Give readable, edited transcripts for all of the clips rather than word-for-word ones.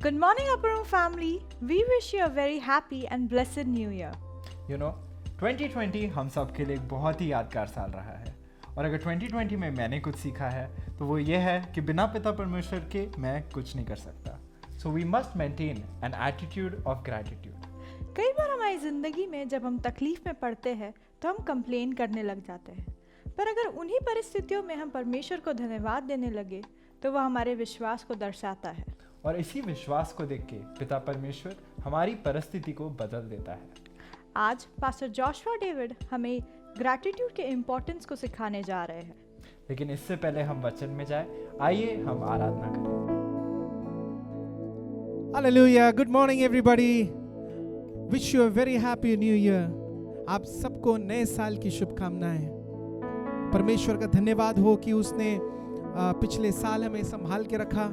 Good morning, Upper Room family. We wish you a very happy and blessed new year. 2020 हम सब के लिए एक बहुत ही यादगार साल रहा है और अगर 2020 में मैंने कुछ सीखा है तो वो ये है कि बिना पिता परमेश्वर के मैं कुछ नहीं कर सकता. So we must maintain an attitude of gratitude. कई बार हमारी ज़िंदगी में जब हम तकलीफ में पड़ते हैं तो हम कंप्लेन करने लग जाते हैं, पर अगर उन्हीं परिस्थितियों में हम परमेश्वर को धन्यवाद देने लगे तो वह हमारे विश्वास को दर्शाता है. और इसी विश्वास को देख के पिता परमेश्वर हमारी परिस्थिति को बदल देता है. आज पास्टर जॉशुआ डेविड हमें ग्रैटिट्यूड के इम्पोर्टेंस को सिखाने जा रहे हैं. लेकिन इससे पहले हम वचन में जाए, आइए हम आराधना करें. Hallelujah. Good morning everybody. Wish you a very happy new year. आप सबको नए साल की शुभकामनाएं. परमेश्वर का धन्यवाद हो कि उसने पिछले साल हमें संभाल के रखा.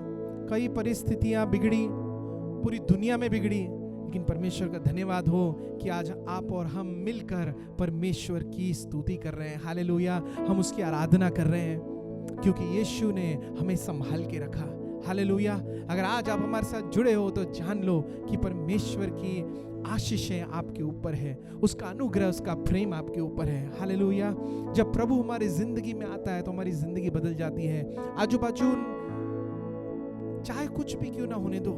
कई परिस्थितियां बिगड़ी, पूरी दुनिया में बिगड़ी, लेकिन परमेश्वर का धन्यवाद हो कि आज आप और हम मिलकर परमेश्वर की स्तुति कर रहे हैं. हालेलुया. हम उसकी आराधना कर रहे हैं क्योंकि यीशु ने हमें संभाल के रखा. हालेलुया. अगर आज आप हमारे साथ जुड़े हो तो जान लो कि परमेश्वर की आशीषें आपके ऊपर है, उसका अनुग्रह, उसका प्रेम आपके ऊपर है. हालेलुया. जब प्रभु हमारी जिंदगी में आता है तो हमारी जिंदगी बदल जाती है. आजू बाजू चाहे कुछ भी क्यों ना होने दो,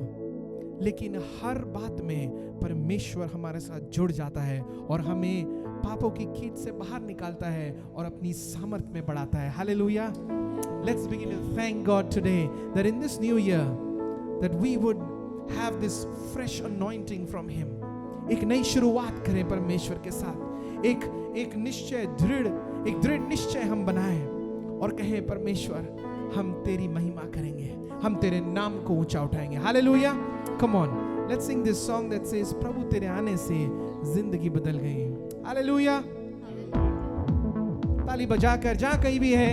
लेकिन हर बात में परमेश्वर हमारे साथ जुड़ जाता है और हमें पापों की कीट से बाहर निकालता है और अपनी सामर्थ में बढ़ाता है. Hallelujah. Let's begin to thank God today that in this new year that we would have this fresh anointing from him. एक नई शुरुआत करें परमेश्वर के साथ. एक निश्चय दृढ़ निश्चय हम बनाएं और कहें परमेश्वर हम तेरी महिमा करेंगे, हम तेरे नाम को ऊंचा उठाएंगे. Hallelujah. Come on, let's sing this song that says प्रभु तेरे आने से जिंदगी बदल गई. हालेलुया. ताली बजाकर जहां कहीं भी है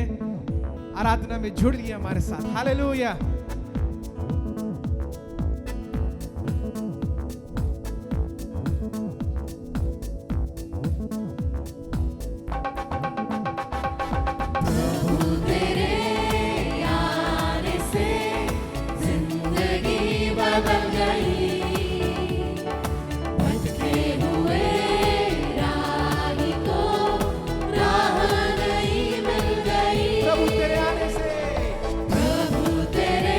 आराधना में जुड़ लिए हमारे साथ. हालेलुया. प्रभु तेरे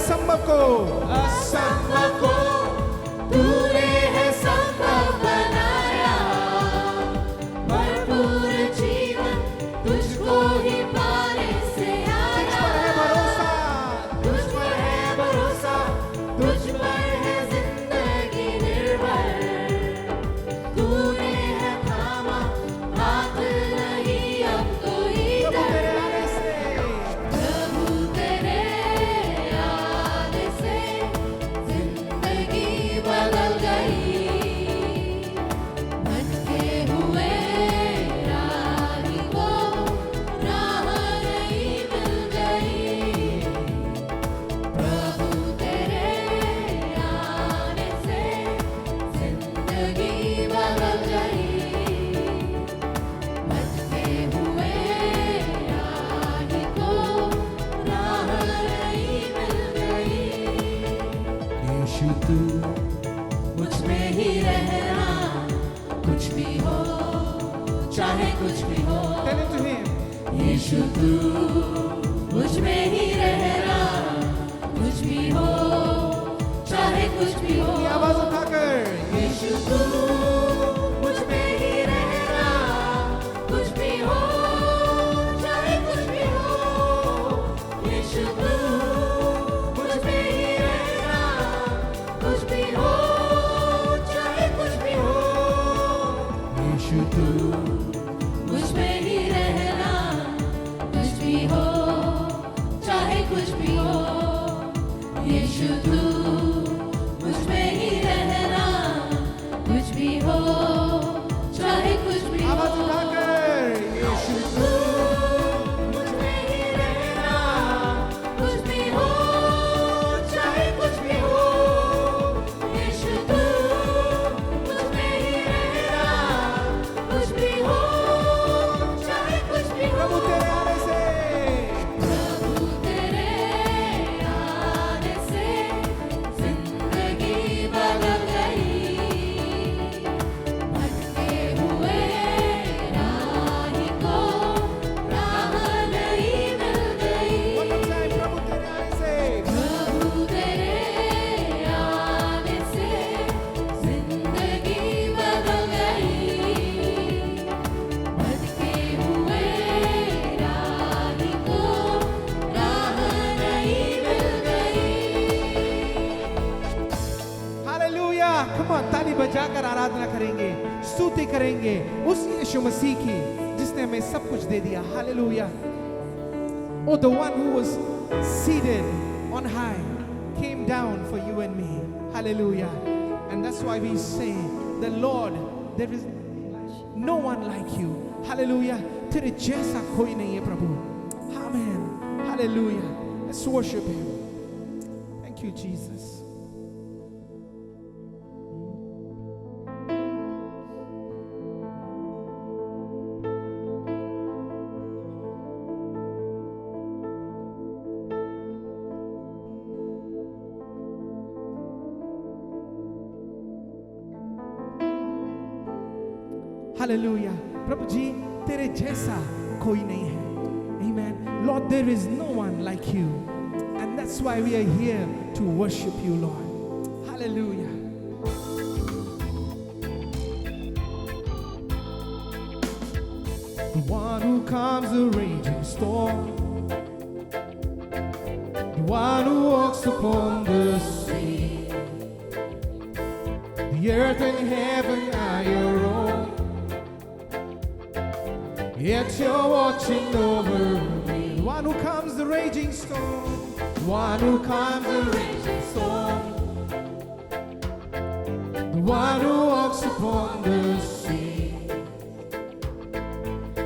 असंभव को तूने है संभव बनाया, भरपूर जीवन तुझको ही पाने से आया। तुझ पर है भरोसा, तुझ पर है जिंदगी निर्भर। तूने है थामा हाथ नहीं अब कोई डर। प्रभु तेरे आने से जिंदगी बदल गई। भटके हुए राही को राह नहीं मिल गई। प्रभु तेरे आने से जिंदगी बदल गई। भटके हुए राही को राह नहीं मिल गई। यीशु तू मुझ में ही रहना, कुछ भी हो चाहे कुछ भी हो। Tell it to him. यीशु तू मुझ में ही रहना, कुछ भी हो चाहे कुछ भी हो। ये आवाज उठाकर यीशु तू मुझ में ही रहना, कुछ भी हो चाहे कुछ भी हो। यीशु तू मुझ में ही रहना, कुछ भी हो चाहे कुछ भी हो। यीशु तू मुझ में ही रहना, कुछ भी हो चाहे कुछ भी हो। यीशु तू मुझ में ही रहना, कुछ भी हो चाहे कुछ भी हो। आवाज उठाकर यीशु तू मुझ में ही रहना, कुछ भी हो चाहे कुछ भी हो। यीशु तू मुझ में ही रहना, कुछ भी हो चाहे कुछ भी हो। प्रभु तेरे आने से प्रभु तेरे आने से जिंदगी बदल गई। भटके हुए राही को राह नहीं मिल गई। One more time, प्रभु तेरे आने से प्रभु तेरे आने से जिंदगी बदल गई। भटके हुए राही को राह नहीं मिल गई। हालेलुया। Come on, ताली बजाकर आराधना करेंगे, स्तुति करेंगे उस यीशु मसीह की जिसने हमें सब कुछ दे दिया। Hallelujah. Oh, the one who was seated on high came down for you and me. Hallelujah. And that's why we say, the Lord, there is no one like you. Hallelujah. तेरे जैसा कोई नहीं है प्रभु। Amen. Hallelujah. Let's worship him. Thank you, Jesus. Hallelujah. प्रभु जी तेरे जैसा कोई नहीं है. Amen. Lord, there is no one like you. And that's why we are here to worship you, Lord. Hallelujah. The one who calms the raging storm, the one who walks upon the sea, the earth and heaven are your own, yet you're watching over me. The one who calms the raging storm, the one who calms the raging storm, the one who walks upon the sea,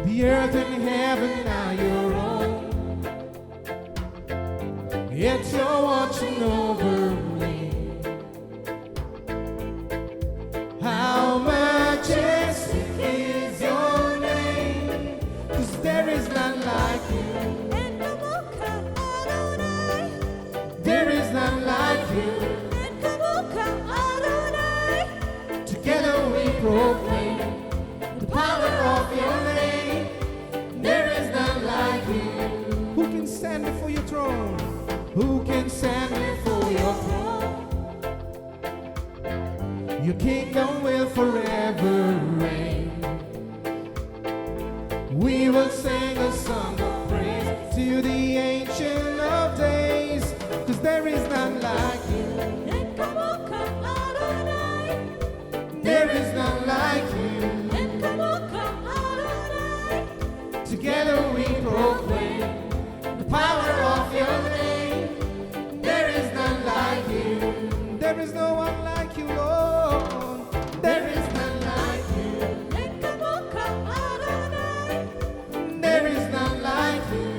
the earth and heaven are your own, yet you're watching over me. How majestic is your name, 'cause there is none like you. There is none like you. Together we proclaim the power of your name. There is none like you. Who can stand before your throne? Who can stand before Your kingdom will forever reign. We will sing a song of praise to the Ancient of Days, 'cause there is none like you. There is none like you. Together we proclaim the power of your name. There is none like you. There is no one like you, Lord. There is none like you. There is none like you.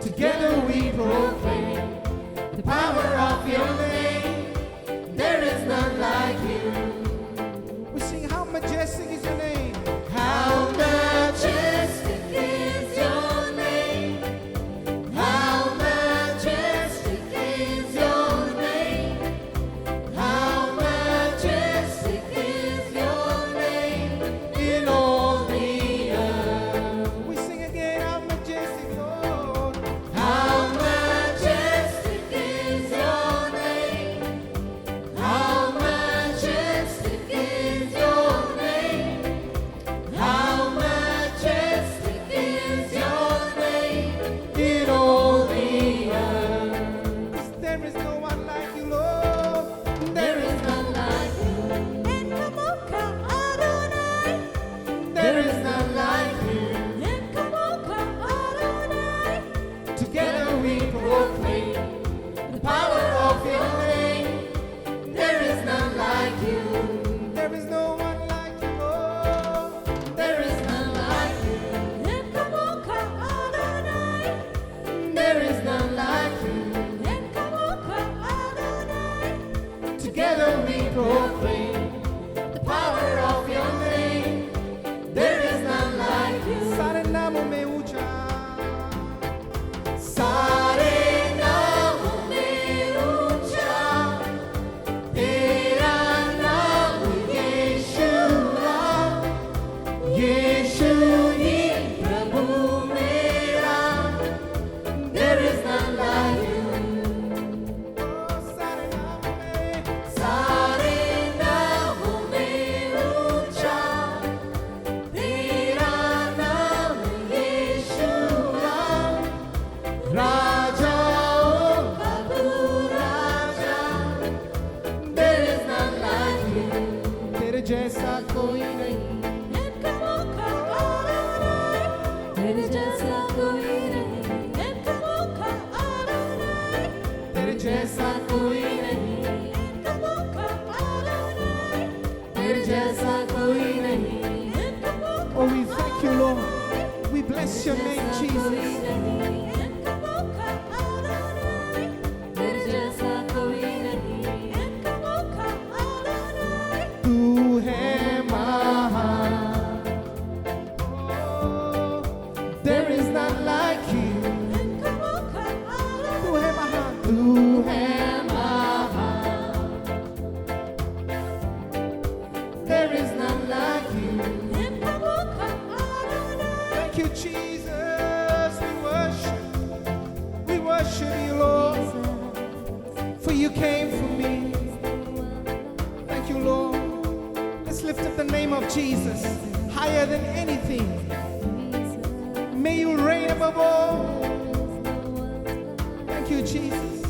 Together we proclaim the power of your name. There is none like you. We sing, how majestic is your name. How majestic is your name. How majestic is your name. How majestic is your name in all the earth. We sing again, how majestic, Lord. How majestic is your name. How majestic is your name. How majestic is your name in all the earth. 'Cause there is no one like you, Lord. There is none like you. There is none like you. Together we proclaim the power of your name. There is none like you. There is no one like you, Lord. There is none like you. There is none like you. Together we proclaim the power of your name. There is none like you. Sare namo me ucha. Sare namo me ucha. Tera naam Yeshua. Yeshu hi Prabhu mera. There is none like you. Oh, Sare namo me. Sare namo me ucha. Tera naam Yeshua. Raja, oh Prabhu Raja. There is none like you. तेरे जैसा कोई नहीं. तेरे जैसा कोई नहीं, तेरे जैसा कोई नहीं, तेरे जैसा कोई नहीं, Oh, we thank you, Lord. We bless your name, कोई Jesus. नहीं, तेरे जैसा कोई नहीं, तू है महान. Oh, there is none like you. तू है महान. तू है महान. There is none like you. Thank you, Jesus. We worship you, Lord. For you came for me. Thank you, Lord. Let's lift up the name of Jesus higher than anything. May you reign above all. Thank you, Jesus.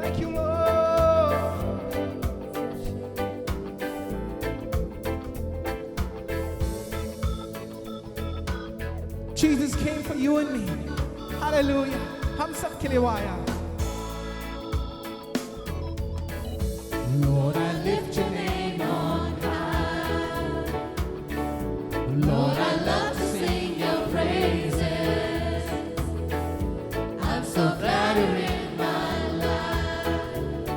Thank you, Lord. Jesus came for you and me. Hallelujah. हम सब के लिए वो आया. Lord, I lift your name on high. Lord, I love to sing your praises. I'm so glad you're in my life.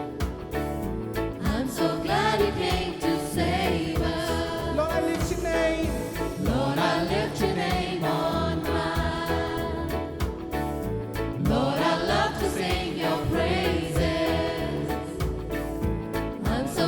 I'm so glad you came to save us. Lord, I lift your name. Lord, I lift your name on high. Lord, I love to sing your praises. I'm so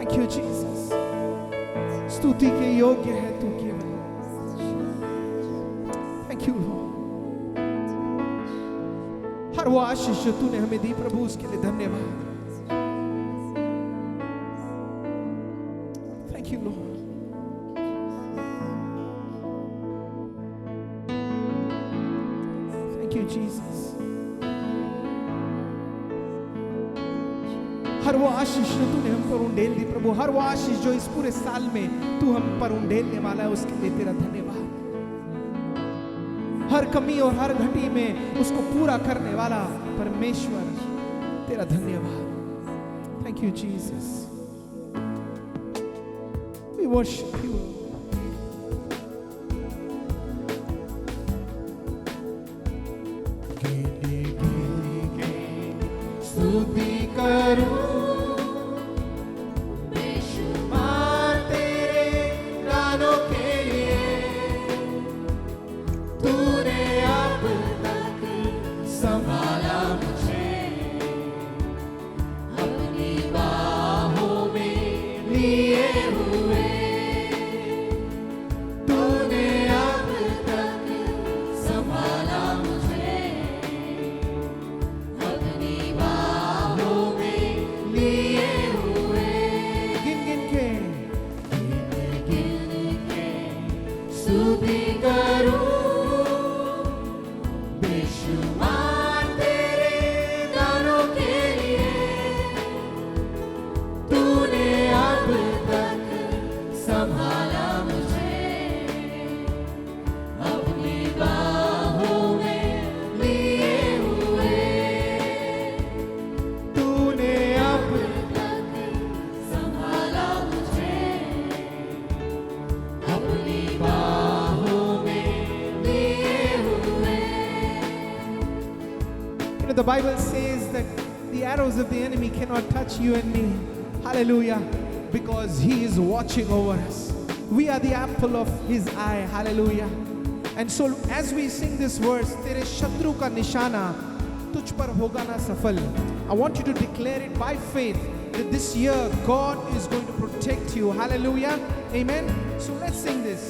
thank you Jesus. स्तुति के योग्य है तू केवल। Thank you Lord. हर वो आशीष जो तूने हमें दी प्रभु उसके लिए धन्यवाद। Thank you Lord. Thank you Jesus. हर वो आशीष जो तूने हम पर उंडेल दी प्रभु, हर वो आशीष जो इस पूरे साल में तू हम पर उंडेलने वाला है उसके लिए तेरा धन्यवाद। हर कमी और हर घटी में उसको पूरा करने वाला परमेश्वर तेरा धन्यवाद। Thank you Jesus. We worship you. स्तुति करूं बेशुमार तेरे गानों के लिए। तूने अब तक संभाला मुझे, अपनी बाहों में लिए हुए। तूने अब तक संभाला मुझे, अपनी बाहों में लिए हुए। गिन गिन के स्तुति करूं बेशुमार तेरे गानों के लिए। तूने अब तक संभाला मुझे, अपनी बाहों में लिए हुए। तूने अब तक संभाला मुझे, अपनी बाहों में लिए हुए। You know, the Bible says that the arrows of the enemy cannot touch you and me. Hallelujah. Because he is watching over us. We are the apple of his eye. Hallelujah. And so as we sing this verse, तेरे शत्रु का निशाना तुझ पर होगा ना सफल. I want you to declare it by faith that this year God is going to protect you. Hallelujah. Amen. So let's sing this.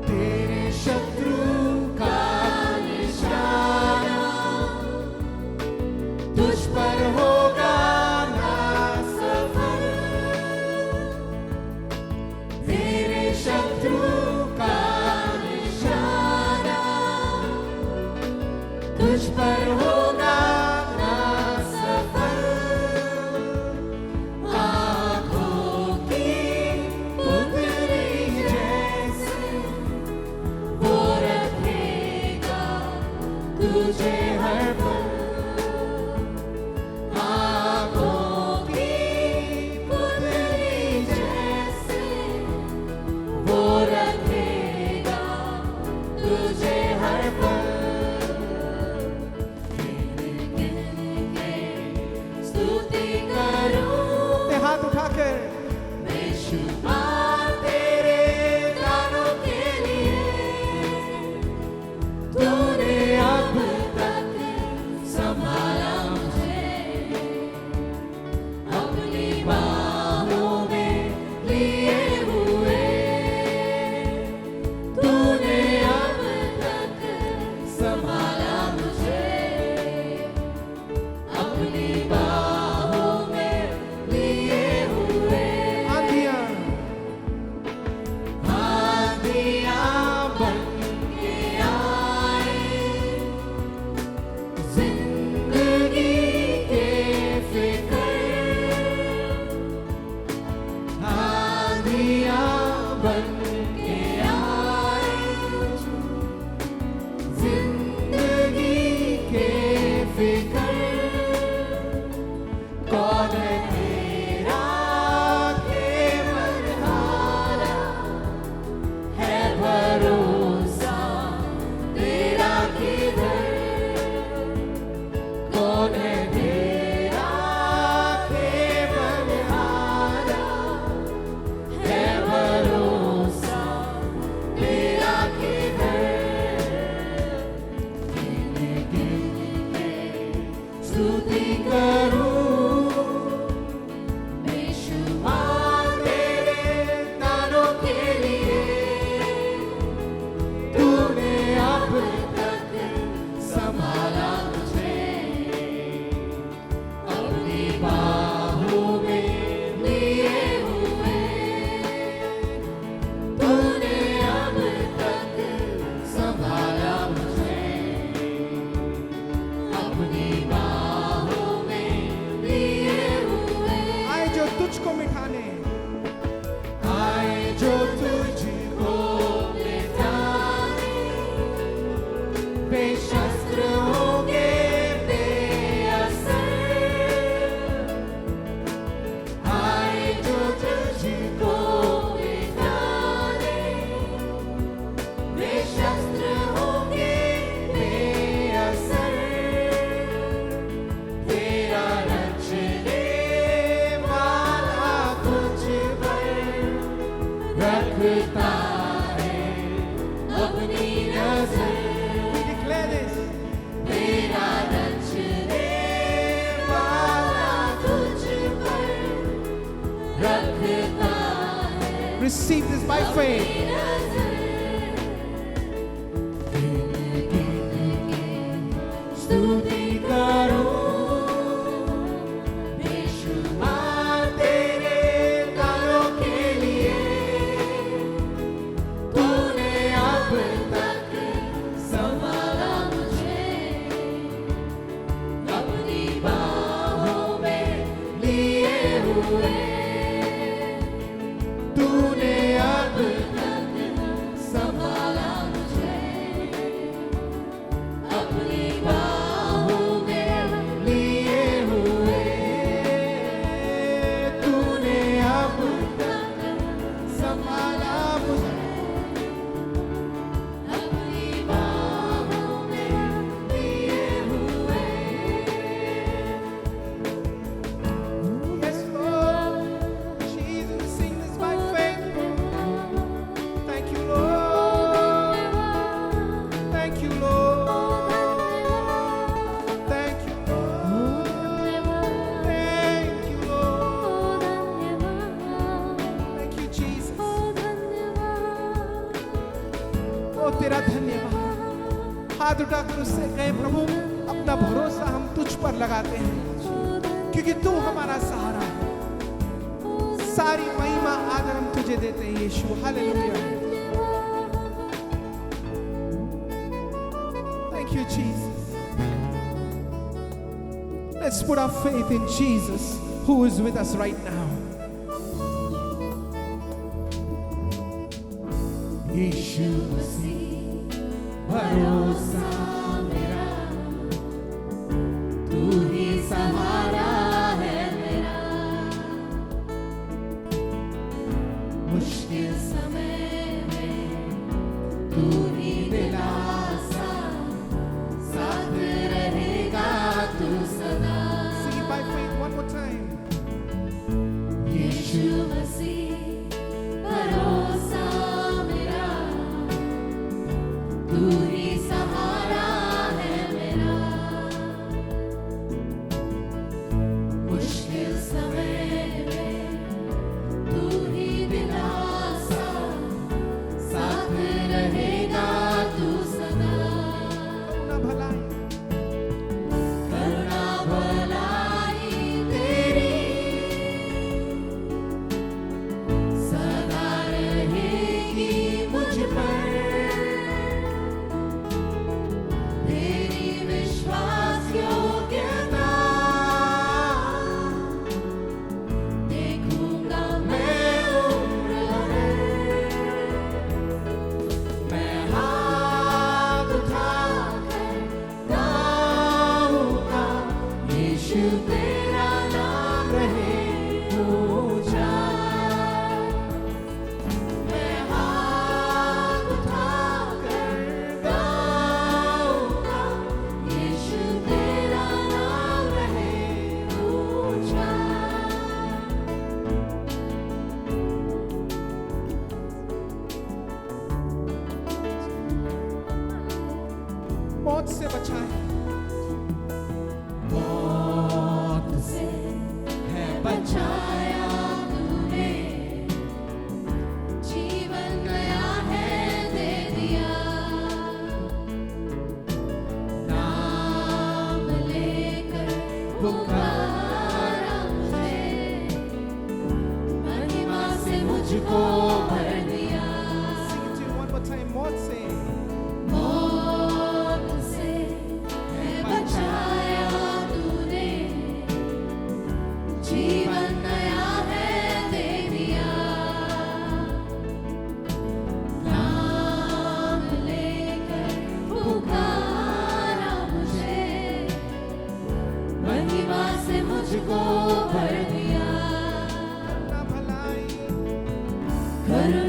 तेरे शत्रु का निशाना तुझ पर होगा ना सफल। तेरे शत्रु का निशाना तुझ पर होगा ना सफल। आँखों की पुतली जैसे वो रखता है अपनी नजर We declare this. मेरा रचने वाला तुझ पर रखता है Receive this by faith. स्तुति करूं बेशुमार तेरे कार्यों के लिए तूने अब तक संभाला मुझे अपनी बाहों में लिए हुए तूने अब तक संभाला मुझे अपनी बाहों में लिए हुए तूने अब तक संभाला मुझे अपनी बाहों में लिए हुए Yes, Lord. Jesus, sing this by faith. Thank you, Lord. Thank you, Lord. Thank you, Lord. Thank you, Lord. Thank you, Jesus. ओ तेरा धन्यवाद। हाथ उठाकर उससे कहे प्रभु अपना भरोसा हम तुझ पर लगाते हैं क्योंकि तू हमारा सहारा है। सारी महिमा आदर हम तुझे देते हैं यीशु। Hallelujah. Thank you, Jesus. Let's put our faith in Jesus who is with us right now. यीशु मसीह भरोसा मेरा तू ही सहारा है मेरा मुश्किल समय में तू ही दिलासा साथ रहेगा तू सदा Sing it by faith one more time. यीशु मसीह भरोसा मेरा तू ही सहारा है मेरा मुश्किल समय में तू ही दिलासा साथ रहेगा तू सदा करुणा भलाई करुणा भलाई तेरी सदा रहेगी मुझ पर तेरी विश्वास योग्यता देखूंगा मैं उम्र भर मैं हाथ उठाकर गाऊंगा यीशु तेरा नाम रहे ऊंचा मैं हाथ उठाकर गाऊंगा यीशु तेरा नाम रहे ऊंचा मौत से बचाए मौत से है बचाया तूने जीवन नया है दे दिया नाम लेकर पुकारा मुझे महिमा से मुझको भर दिया Sing it to you one more time. मौत से मौत से है बचाया तूने जीवन नया है दे दिया नाम लेकर पुकारा मुझे महिमा से मुझको भर दिया करुणा भलाई करुणा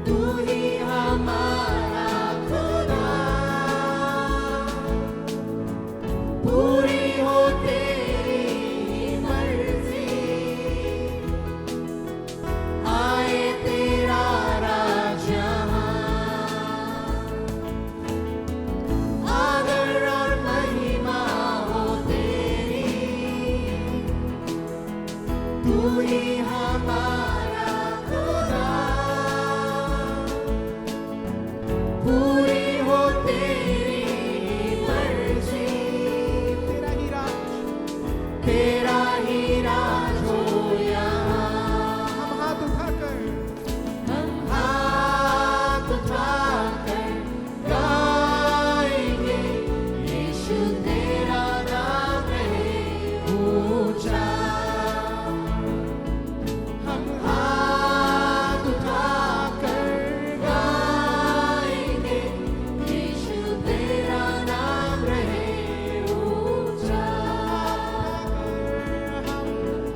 तू ही हमारा खुदा, पूरी हो तेरी मर्जी, आए तेरा राज यहाँ, आदर और महिमा हो तेरी, तू ही हमारा खुदा, पूरी हो तेरी मर्जी, तेरा ही राज हो यहाँ। हम हाथ उठाकर हम हाथ उठाकर गाएंगे, यीशु तेरा नाम रहे ऊंचा। हम हाथ उठाकर गाएंगे, यीशु तेरा नाम रहे ऊंचा।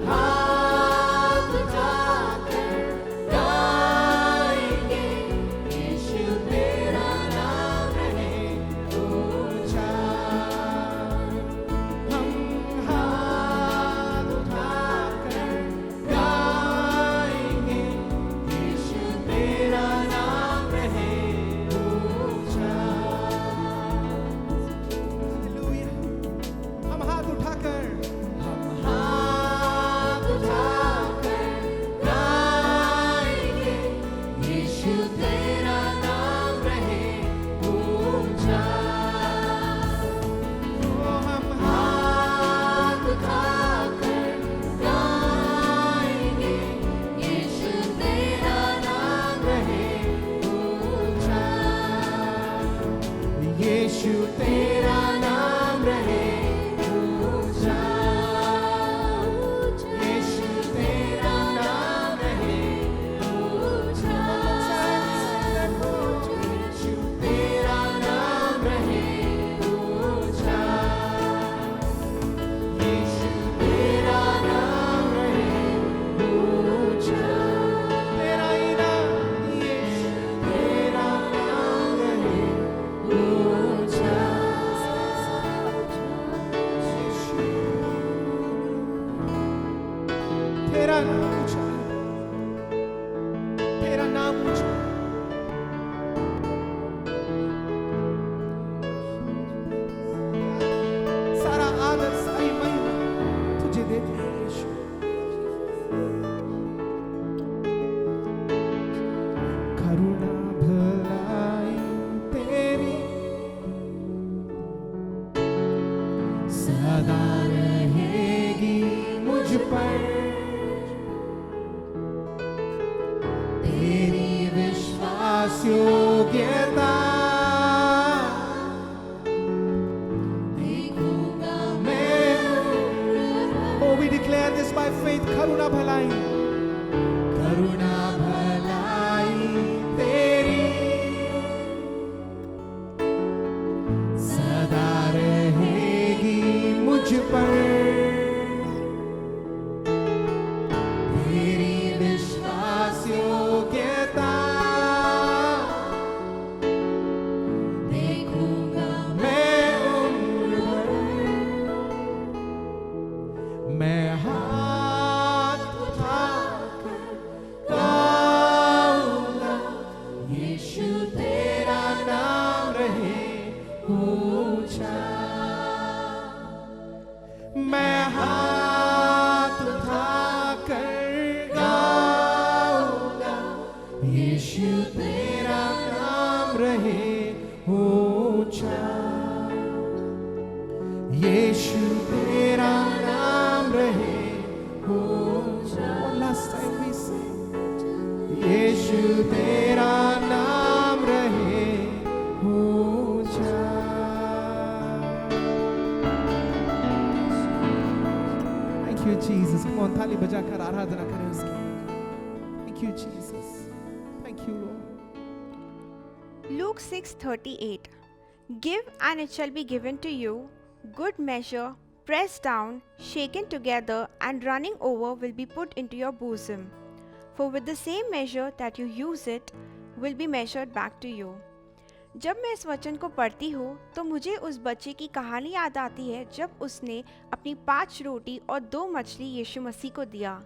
हाथ उठाकर गाएंगे, यीशु तेरा नाम रहे ऊंचा। हम हाथ उठाकर गाएंगे, यीशु तेरा नाम रहे ऊंचा। हालेलुया। हम हाथ उठाकर हम हाथ उठाकर गाएंगे, यीशु तेरा नाम रहे ऊंचा। हम हाथ उठाकर गाएंगे, यीशु तेरा नाम रहे ऊंचा। यीशु तेरा नाम रहे ऊंचा। यीशु तेरा नाम रहे ऊंचा। यीशु तेरा नाम रहे ऊंचा। यीशु तेरा नाम रहे ऊंचा। तेरा ही नाम यीशु तेरा नाम रहे ऊंचा। तेरा नाम ऊंचा, तेरा नाम ऊंचा। सारा आदर सारी महिमा तुझे देते हैं यीशु। करुणा भलाई तेरी सदा रहेगी मुझ पर, तेरी विश्वास योग्यता देखूंगा मैं। Oh, we declare this by faith. करुणा भलाई करुणा भलाई तेरी सदा रहेगी मुझ पर, तेरी विश्वास योग्यता देखूंगा मैं उम्र भर। मैं हाथ उठाकर गाऊंगा, यीशु तेरा नाम रहे ऊंचा। मैं हाथ उठाकर गाऊंगा, यीशु तेरा नाम रहे ऊंचा। यीशु तेरा नाम रहे ऊंचा। One last time we sing. यीशु तेरा नाम रहे ऊंचा। Thank you, Jesus. Come on, थाली बजाकर आराधना करें उसकी। Thank you, Jesus. Thank you, Lord. Luke 6:38 Give and it shall be given to you, good measure, pressed down, shaken together, and running over will be put into your bosom. For with the same measure that you use it, will be measured back to you. जब मैं इस वचन को पढ़ती हूँ तो मुझे उस बच्चे की कहानी याद आती है जब उसने अपनी 5 रोटी और 2 मछली यीशु मसीह को दिया।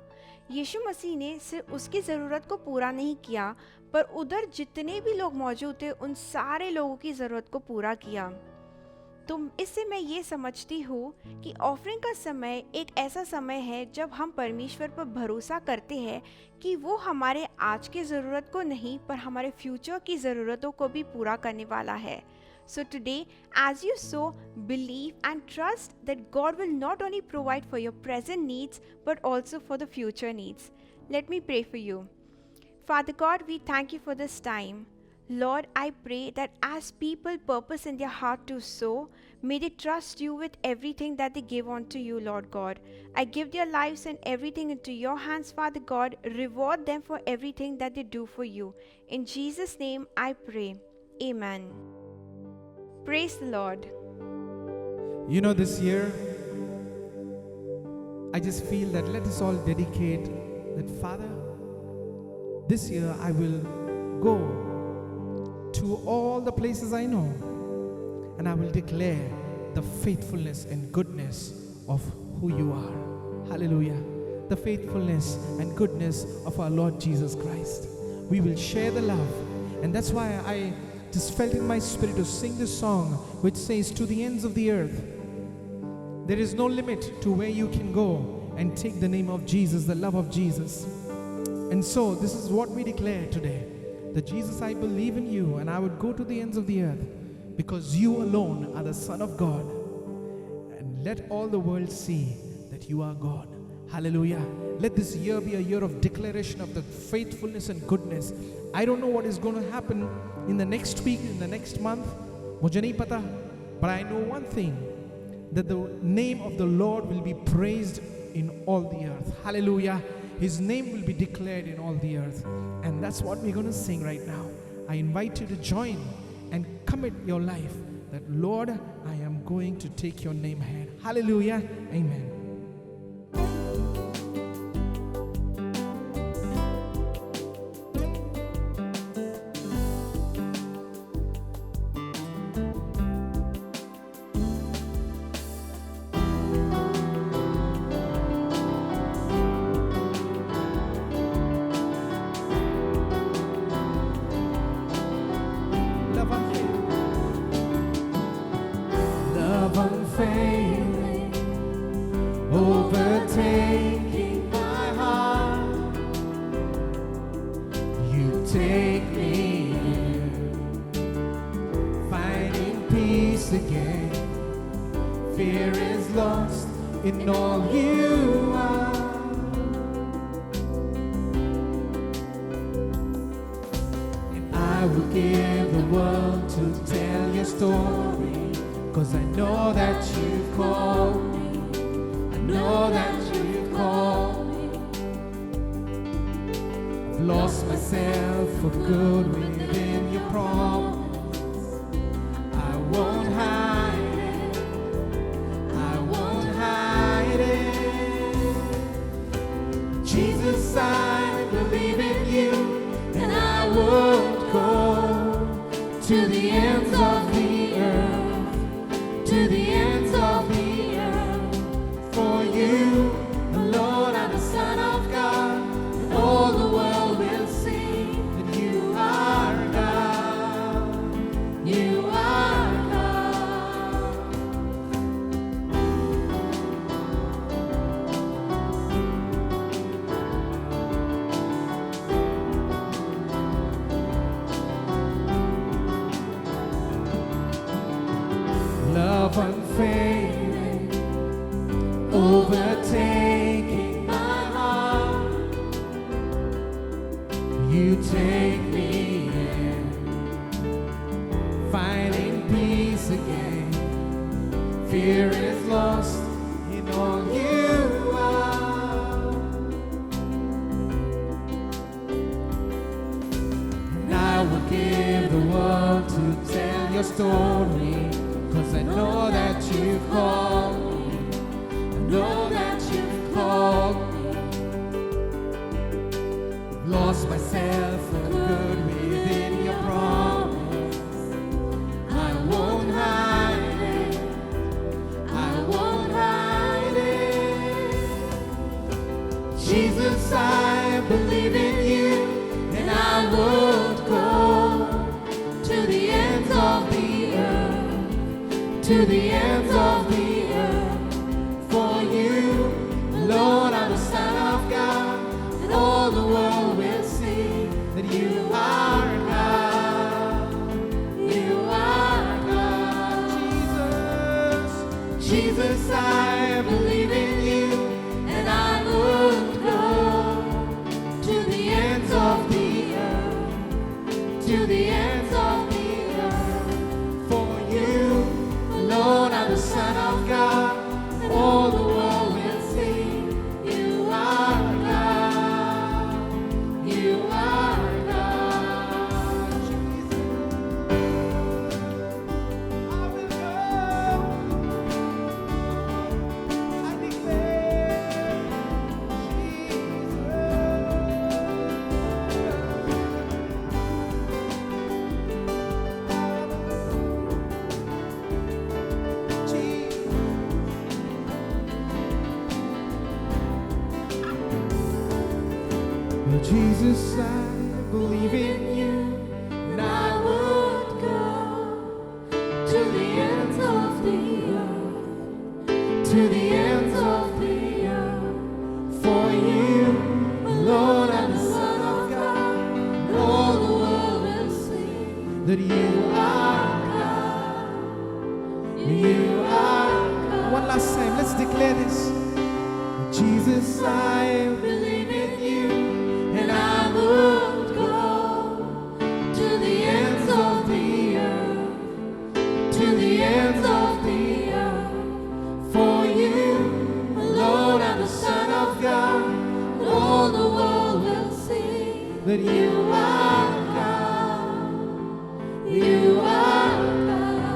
यीशु मसीह ने सिर्फ उसकी ज़रूरत को पूरा नहीं किया, पर उधर जितने भी लोग मौजूद थे उन सारे लोगों की ज़रूरत को पूरा किया। तो इससे मैं ये समझती हूँ कि ऑफरिंग का समय एक ऐसा समय है जब हम परमेश्वर पर भरोसा करते हैं कि वो हमारे आज की ज़रूरत को नहीं पर हमारे फ्यूचर की ज़रूरतों को भी पूरा करने वाला है। So today, as you sow, believe and trust that God will not only provide for your present needs but also for the future needs. Let me pray for you. Father God, we thank you for this time. Lord, I pray that as people purpose in their heart to sow, may they trust you with everything that they give unto you, Lord God. I give their lives and everything into your hands, Father God. Reward them for everything that they do for you. In Jesus' name I pray. Amen. Praise the Lord. You know, this year, I just feel that let us all dedicate that, Father, this year I will go to all the places I know and I will declare the faithfulness and goodness of who you are. Hallelujah. The faithfulness and goodness of our Lord Jesus Christ. We will share the love, and that's why I just felt in my spirit to sing this song which says, to the ends of the earth. There is no limit to where you can go and take the name of Jesus, the love of Jesus. And so this is what we declare today, that Jesus, I believe in you and I would go to the ends of the earth because you alone are the Son of God. And let all the world see that you are God. Hallelujah. Let this year be a year of declaration of the faithfulness and goodness. I don't know what is going to happen in the next week, in the next month. Mujhe nahi pata. But I know one thing, that the name of the Lord will be praised in all the earth. Hallelujah. His name will be declared in all the earth. And that's what we're going to sing right now. I invite you to join and commit your life that, Lord, I am going to take your name ahead. Hallelujah. Amen. Love unfailing, overtaking my heart. You take me in, finding peace again. Fear is lost in all you are. And I will give the world to tell your story. 'Cause I know that you've called me. I know that you've called me. I've lost myself for good within your promise. I won't hide it. I won't hide it. Jesus, I believe in you, and I would go to the ends of the earth. To the ends of the earth, for you, Lord, are the Son of God, and all the world will see that you are God. You are God. Love unfailing, overtaking my heart. You take me in, finding peace again. Fear is lost in all you are. And I will give the world to tell your story. 'Cause I know that you've called me. I know that you've called me. Lost myself for good within to the ends of the earth. For you, Lord, are the Son of God, and all the world will see that you are God. You are God. Jesus, I believe in you, and I would go to the ends of the earth, to the ends of the earth. For you, Lord, are the Son of God, and all the world will see you are God. You are God. I will go. I declare, Jesus. Jesus, I believe in you, And I would go to the ends of the earth, to the ends of the earth. For you, Lord, are the Son of God, and all the world will see that you are God. You are God. One last time, let's declare this. Jesus, I Believe in you, and I would go to the ends of the earth, to the ends of the earth. For you, Lord, are the Son of God, and all the world will see that you are God. You are God.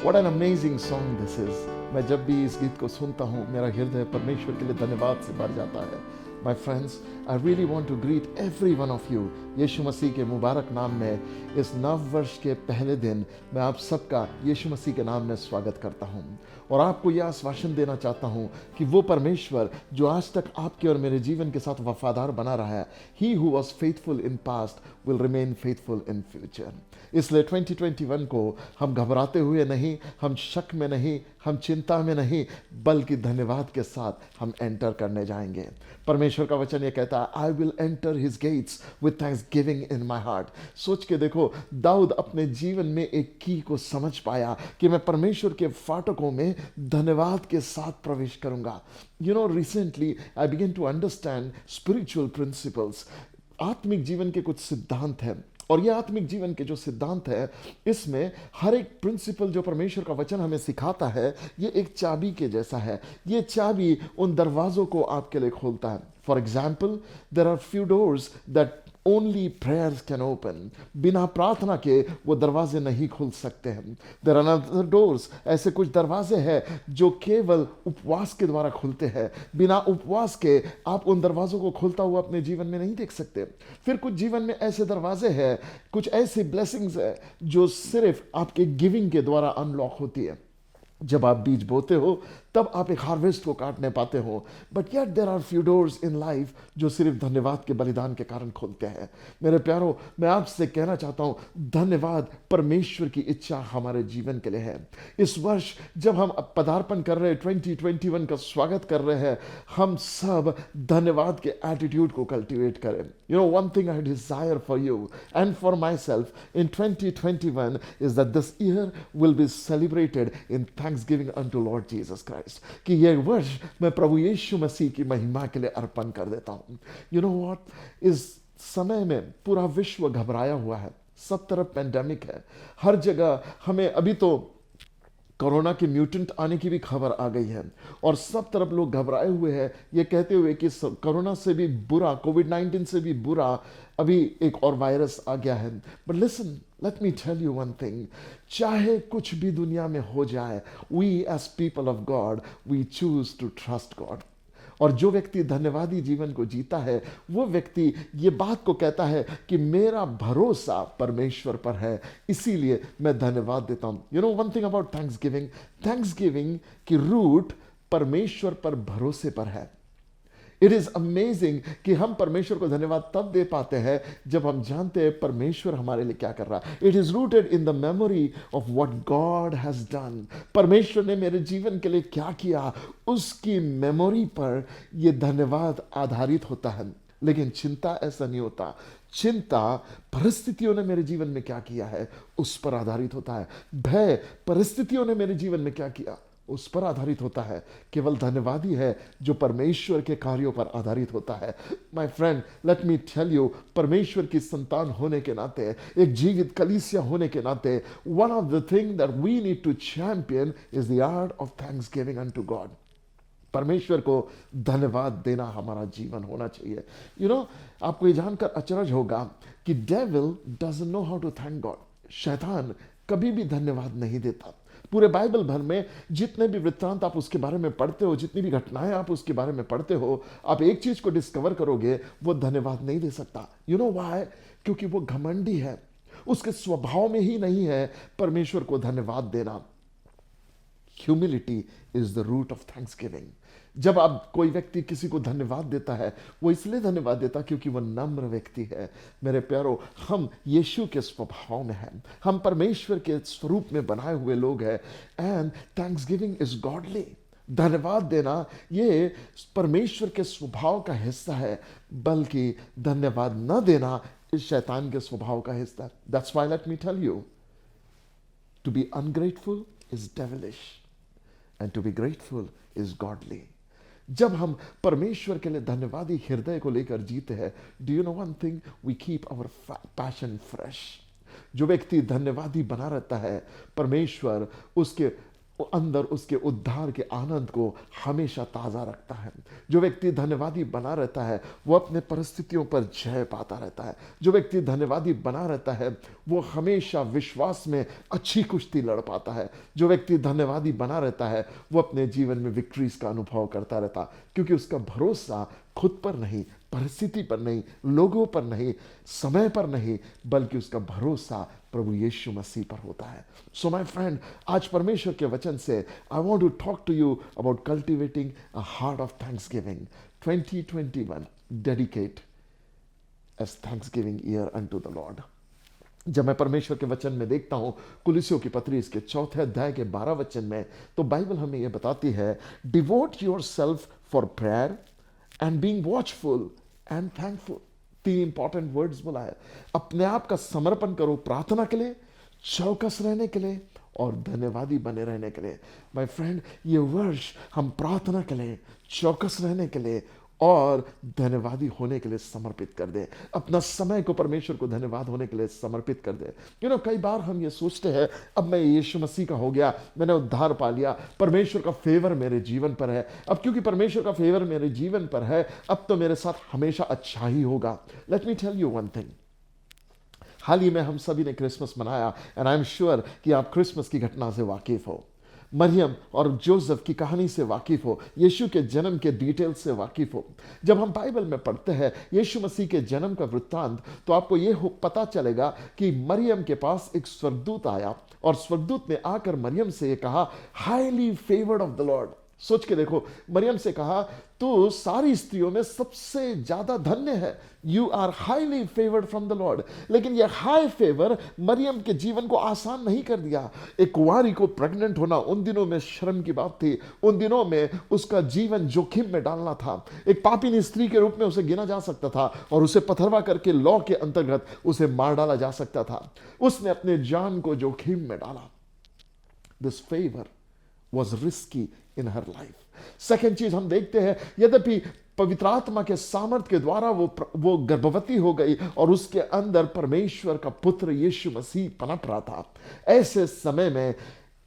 What an amazing song this is. मैं जब भी इस गीत को सुनता हूँ मेरा हृदय परमेश्वर के लिए धन्यवाद से भर जाता है. My friends, I really want to greet every one of you. यीशु मसीह के मुबारक नाम में इस नव वर्ष के पहले दिन मैं आप सबका यीशु मसीह के नाम में स्वागत करता हूँ और आपको यह आश्वासन देना चाहता हूँ कि वो परमेश्वर जो आज तक आपके और मेरे जीवन के साथ वफादार बना रहा है, He who was faithful in past will remain faithful in future. इसलिए 2021 को हम घबराते हुए नहीं, हम शक में नहीं, हम चिंता में नहीं, बल्कि धन्यवाद के साथ हम एंटर करने जाएंगे. परमेश्वर का वचन ये कहता है, I will enter his gates with thanksgiving in my heart. सोच के देखो, दाऊद अपने जीवन में एक की को समझ पाया कि मैं परमेश्वर के फाटकों में धन्यवाद के साथ प्रवेश करूंगा. You know, recently I begin to understand spiritual principles. आत्मिक जीवन के कुछ सिद्धांत हैं और ये आत्मिक जीवन के जो सिद्धांत है, इसमें हर एक प्रिंसिपल जो परमेश्वर का वचन हमें सिखाता है, ये एक चाबी के जैसा है. ये चाबी उन दरवाजों को आपके लिए खोलता है. For example, there are few doors that only prayers can open. बिना प्रार्थना के वो दरवाजे नहीं खुल सकते हैं. देर आर अदर डोर्स, ऐसे कुछ दरवाजे हैं जो केवल उपवास के द्वारा खुलते हैं. बिना उपवास के आप उन दरवाजों को खुलता हुआ अपने जीवन में नहीं देख सकते. फिर कुछ जीवन में ऐसे दरवाजे हैं, कुछ ऐसी ब्लेसिंग्स है जो सिर्फ आपके गिविंग के द्वारा अनलॉक होती है. जब आप बीज बोते हो तब आप एक हार्वेस्ट को काटने पाते हो. But yet there are few doors in life जो सिर्फ धन्यवाद के बलिदान के कारण खुलते हैं. मेरे प्यारो, मैं आपसे कहना चाहता हूँ, धन्यवाद परमेश्वर की इच्छा हमारे जीवन के लिए है. इस वर्ष जब हम पदार्पण कर रहे हैं, 2021 का स्वागत कर रहे हैं, हम सब धन्यवाद के एटीट्यूड को कल्टिवेट करें. You know, one thing I desire for you and for my self in 2021 is that this year will be celebrated in Thanksgiving unto Lord Jesus Christ. कि यह वर्ष मैं प्रभु यीशु मसीह की महिमा के लिए अर्पण कर देता हूं. यू नो व्हाट, इस समय में पूरा विश्व घबराया हुआ है. सब तरफ पेंडेमिक है, हर जगह हमें अभी तो कोरोना के म्यूटेंट आने की भी खबर आ गई है और सब तरफ लोग घबराए हुए हैं, ये कहते हुए कि कोरोना से भी बुरा, कोविड-19 से भी बुरा अभी एक और वायरस आ गया है. But listen, let me tell you one thing, चाहे कुछ भी दुनिया में हो जाए, we as people of God we choose to trust God. और जो व्यक्ति धन्यवादी जीवन को जीता है, वो व्यक्ति ये बात को कहता है कि मेरा भरोसा परमेश्वर पर है, इसीलिए मैं धन्यवाद देता हूं. You know one thing about Thanksgiving की रूट परमेश्वर पर भरोसे पर है. इट इज अमेजिंग कि हम परमेश्वर को धन्यवाद तब दे पाते हैं जब हम जानते हैं परमेश्वर हमारे लिए क्या कर रहा है. It is rooted in the memory of what God has done. परमेश्वर ने मेरे जीवन के लिए क्या किया, उसकी मेमोरी पर यह धन्यवाद आधारित होता है. लेकिन चिंता ऐसा नहीं होता. चिंता परिस्थितियों ने मेरे जीवन में क्या किया है उस पर आधारित होता है. भय परिस्थितियों ने मेरे जीवन में क्या किया उस पर आधारित होता है. केवल धन्यवादी है जो परमेश्वर के कार्यों पर आधारित होता है. My friend, let me tell you, परमेश्वर की संतान होने के नाते, एक जीवित कलीसिया होने के नाते, one of the thing that we need to champion is the art of thanksgiving unto God. परमेश्वर को धन्यवाद देना हमारा जीवन होना चाहिए. यू नो, आपको ये जानकर अचरज होगा कि devil doesn't know how to thank God. शैतान कभी भी धन्यवाद नहीं देता. पूरे बाइबल भर में जितने भी वृत्तांत आप उसके बारे में पढ़ते हो, जितनी भी घटनाएं आप उसके बारे में पढ़ते हो, आप एक चीज को डिस्कवर करोगे, वो धन्यवाद नहीं दे सकता. You know why? क्योंकि वो घमंडी है. उसके स्वभाव में ही नहीं है परमेश्वर को धन्यवाद देना. Humility is the root of thanksgiving. जब आप कोई व्यक्ति किसी को धन्यवाद देता है, वो इसलिए धन्यवाद देता क्योंकि वो नम्र व्यक्ति है. मेरे प्यारो, हम यीशु के स्वभाव में हैं, हम परमेश्वर के स्वरूप में बनाए हुए लोग हैं. And Thanksgiving is godly. धन्यवाद देना ये परमेश्वर के स्वभाव का हिस्सा है, बल्कि धन्यवाद न देना इस शैतान के स्वभाव का हिस्सा है. That's why let me tell you, to be ungrateful is devilish and to be grateful is godly. जब हम परमेश्वर के लिए धन्यवादी हृदय को लेकर जीते हैं, do you know one thing, we keep our passion fresh. जो व्यक्ति धन्यवादी बना रहता है, परमेश्वर उसके अंदर उसके उद्धार के आनंद को हमेशा ताजा रखता है. जो व्यक्ति धन्यवादी बना रहता है, वो अपने परिस्थितियों पर जय पाता रहता है. जो व्यक्ति धन्यवादी बना रहता है, वो हमेशा विश्वास में अच्छी कुश्ती लड़ पाता है. जो व्यक्ति धन्यवादी बना रहता है, वो अपने जीवन में विक्ट्रीज का अनुभव करता रहता, क्योंकि उसका भरोसा खुद पर नहीं, परिस्थिति पर नहीं, लोगों पर नहीं, समय पर नहीं, बल्कि उसका भरोसा प्रभु यीशु मसीह पर होता है. सो माय फ्रेंड, आज परमेश्वर के वचन से I want to talk to you about cultivating a heart of thanksgiving. 2021 dedicate as thanksgiving year unto the Lord. जब मैं परमेश्वर के वचन में देखता हूं, कुलिसियों की पत्री इसके 4 अध्याय के 12 वचन में, तो बाइबल हमें यह बताती है, devote yourself for prayer and being watchful and thankful. 3 important words बोला है. अपने आप का समर्पण करो प्रार्थना के लिए, चौकस रहने के लिए और धन्यवादी बने रहने के लिए. माय फ्रेंड, ये वर्ष हम प्रार्थना के लिए, चौकस रहने के लिए और धन्यवादी होने के लिए समर्पित कर दे. अपना समय को परमेश्वर को धन्यवाद होने के लिए समर्पित कर दे. यू नो, कई बार हम ये सोचते हैं, अब मैं यीशु मसीह का हो गया, मैंने उद्धार पा लिया, परमेश्वर का फेवर मेरे जीवन पर है. अब क्योंकि परमेश्वर का फेवर मेरे जीवन पर है, अब तो मेरे साथ हमेशा अच्छा ही होगा. Let me tell you one thing. हाल ही में हम सभी ने क्रिसमस मनाया, एंड आई एम श्योर कि आप क्रिसमस की घटना से वाकिफ हो, मरियम और जोसेफ की कहानी से वाकिफ हो, यीशु के जन्म के डिटेल से वाकिफ हो. जब हम बाइबल में पढ़ते हैं यीशु मसीह के जन्म का वृत्तांत, तो आपको यह पता चलेगा कि मरियम के पास एक स्वर्गदूत आया और स्वर्गदूत ने आकर मरियम से यह कहा, highly favoured of the Lord. सोच के देखो, मरियम से कहा, तू सारी स्त्रियों में सबसे ज्यादा धन्य है, you are highly favoured from the Lord. लेकिन यह हाई फेवर मरियम के जीवन को आसान नहीं कर दिया. एक कुंवारी को प्रेग्नेंट होना उन दिनों में शर्म की बात थी. उन दिनों में उसका जीवन जोखिम में डालना था. एक पापिनी स्त्री के रूप में उसे गिना जा सकता था और उसे पथरवा करके लॉ के अंतर्गत उसे मार डाला जा सकता था. उसने अपने जान को जोखिम में डाला. This favour was risky in her life. Second चीज हम देखते हैं, यद्यपि पवित्र आत्मा के सामर्थ के द्वारा वो गर्भवती हो गई और उसके अंदर परमेश्वर का पुत्र यीशु मसीह पनप रहा था. ऐसे समय में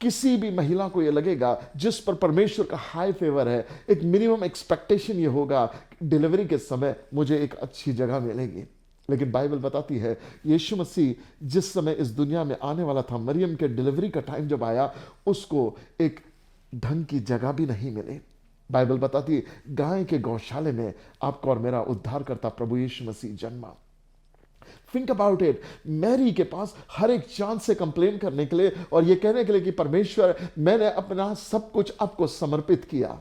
किसी भी महिला को यह लगेगा जिस पर परमेश्वर का हाई फेवर है, एक मिनिमम एक्सपेक्टेशन ये होगा, डिलीवरी के समय मुझे एक अच्छी जगह मिलेगी. लेकिन बाइबल बताती है यीशु मसीह जिस समय इस दुनिया में आने वाला था, मरियम के डिलीवरी का टाइम जब आया, उसको एक ढंग की जगह भी नहीं मिली. बाइबल बताती है गाय के गौशाले में आपका और मेरा उद्धार करता प्रभु यीशु मसीह जन्मा. Think about it. मैरी के पास हर एक चांस से कंप्लेन करने के लिए और यह कहने के लिए कि परमेश्वर, मैंने अपना सब कुछ आपको समर्पित किया,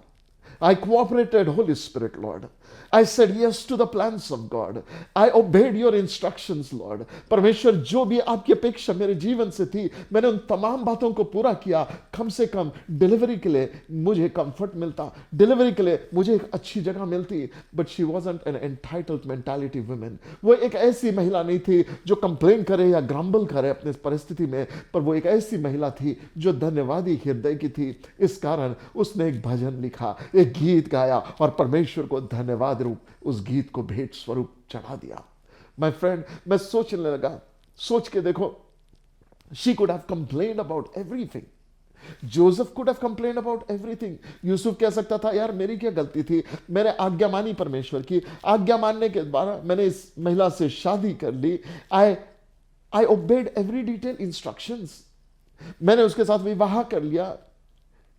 I cooperated, Holy Spirit, Lord. I said yes to the plans of God. I obeyed your instructions, Lord. परमेश्वर जो भी आपकी अपेक्षा मेरे जीवन से थी, मैंने उन तमाम बातों को पूरा किया। कम से कम डिलीवरी के लिए मुझे कंफर्ट मिलता, डिलीवरी के लिए मुझे एक अच्छी जगह मिलती। But she wasn't an entitled mentality women. वो एक ऐसी महिला नहीं थी जो कंप्लेन करे या ग्रम्बल करे अपने परिस्थिति में, पर वो एक ऐसी महिला थी जो धन्यवादी हृदय की थी। इस कारण उसने एक भजन लिखा, एक गीत गाया और परमेश्वर को धन्यवाद रूप उस गीत को भेंट स्वरूप चढ़ा दिया। माय फ्रेंड, मैं सोचने लगा, सोच के देखो, she could have complained about everything. Joseph could have complained about everything. Yusuf कह सकता था, यार मेरी क्या गलती थी, मैंने आज्ञा मानी परमेश्वर की, आज्ञा मानने के द्वारा मैंने इस महिला से शादी कर ली। आई ओबेड एवरी डिटेल इंस्ट्रक्शंस। मैंने उसके साथ विवाह कर लिया,